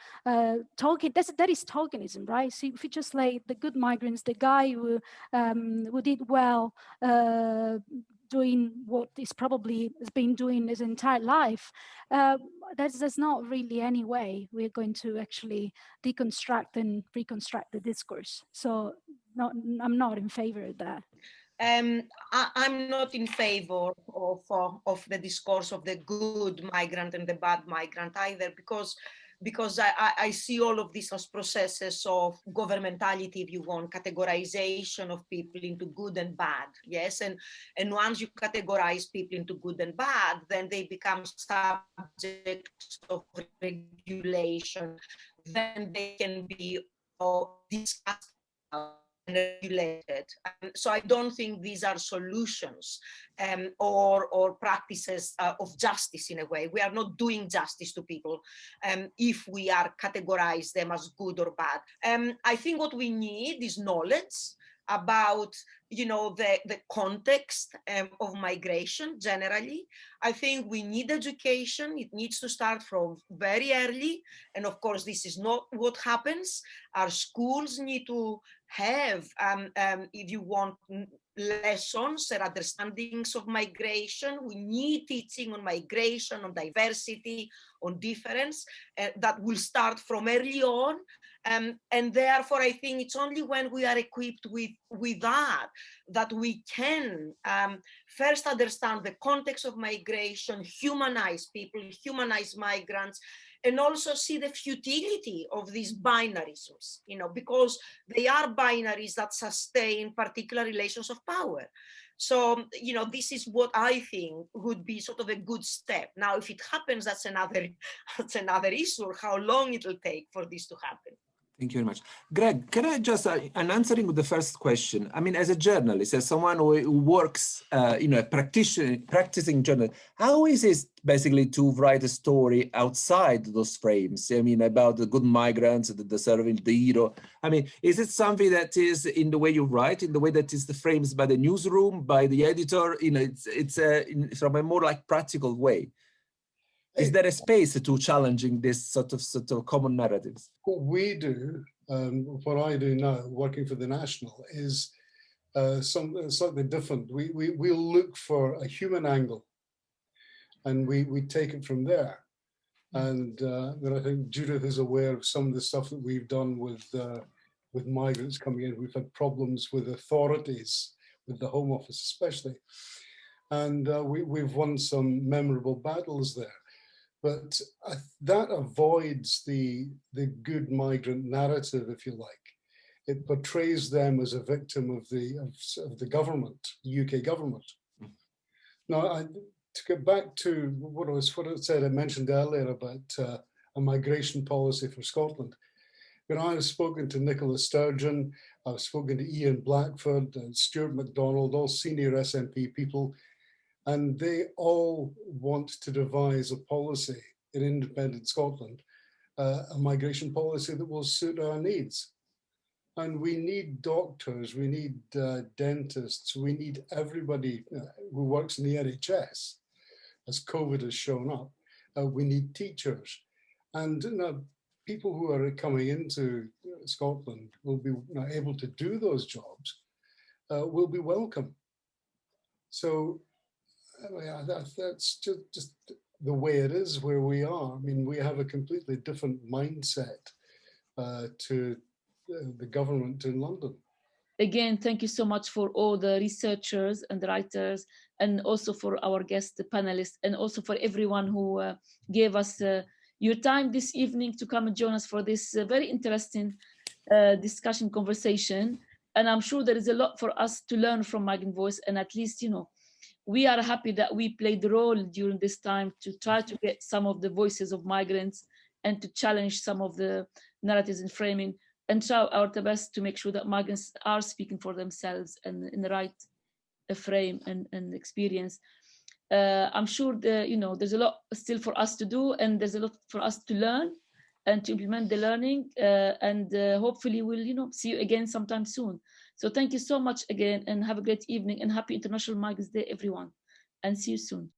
Speaker 6: token. That is tokenism, right? So if you just like the good migrants, the guy who did well, doing what is probably has been doing his entire life, there's not really any way we're going to actually deconstruct and reconstruct the discourse. So I'm not in favor of that.
Speaker 9: I'm not in favor of the discourse of the good migrant and the bad migrant either, because because I see all of this as processes of governmentality, if you want, categorization of people into good and bad. Yes, and once you categorize people into good and bad, then they become subjects of regulation. Then they can be discussed and regulated. So I don't think these are solutions or practices of justice in a way. We are not doing justice to people if we are categorize them as good or bad. I think what we need is knowledge about, you know, the context of migration generally. I think we need education. It needs to start from very early. And of course, this is not what happens. Our schools need to have, if you want, lessons and understandings of migration. We need teaching on migration, on diversity, on difference, that will start from early on. And therefore, I think it's only when we are equipped with that we can first understand the context of migration, humanize people, humanize migrants, and also see the futility of these binarisms, you know, because they are binaries that sustain particular relations of power. So, you know, this is what I think would be sort of a good step. Now, if it happens, that's another issue, how long it will take for this to happen.
Speaker 8: Thank you very much. Greg, can I just, and answering the first question, I mean, as a journalist, as someone who works, you know, a practicing journalist, how is it basically to write a story outside those frames? I mean, about the good migrants, the serving, the hero. I mean, is it something that is in the way you write, in the way that is the frames by the newsroom, by the editor? You know, it's from a more like practical way. Is there a space to challenging this sort of common narratives?
Speaker 10: What we do, what I do now, working for the National, is something slightly different. We'll look for a human angle, and we take it from there. And I think Judith is aware of some of the stuff that we've done with migrants coming in. We've had problems with authorities, with the Home Office especially, and we've won some memorable battles there. But that avoids the good migrant narrative, if you like. It portrays them as a victim of the government, the UK government. Now, to get back to what I said, I mentioned earlier about a migration policy for Scotland. When I have spoken to Nicola Sturgeon, I've spoken to Ian Blackford and Stuart MacDonald, all senior SNP people, and they all want to devise a policy in independent Scotland, a migration policy that will suit our needs. And we need doctors, we need dentists, we need everybody who works in the NHS, as COVID has shown up. We need teachers. And people who are coming into Scotland will be able to do those jobs, will be welcome. So that's just the way it is where we are. I mean, we have a completely different mindset to the government in London. Again,
Speaker 7: thank you so much for all the researchers and the writers, and also for our guest panelists, and also for everyone who gave us your time this evening to come and join us for this very interesting discussion conversation. And I'm sure there is a lot for us to learn from Migrant Voice, and at least, you know, we are happy that we played the role during this time to try to get some of the voices of migrants and to challenge some of the narratives and framing, and try our best to make sure that migrants are speaking for themselves and in the right frame and experience. I'm sure there's a lot still for us to do, and there's a lot for us to learn and to implement the learning, and hopefully we'll see you again sometime soon. So thank you so much again, and have a great evening, and happy International Migrants Day, everyone, and see you soon.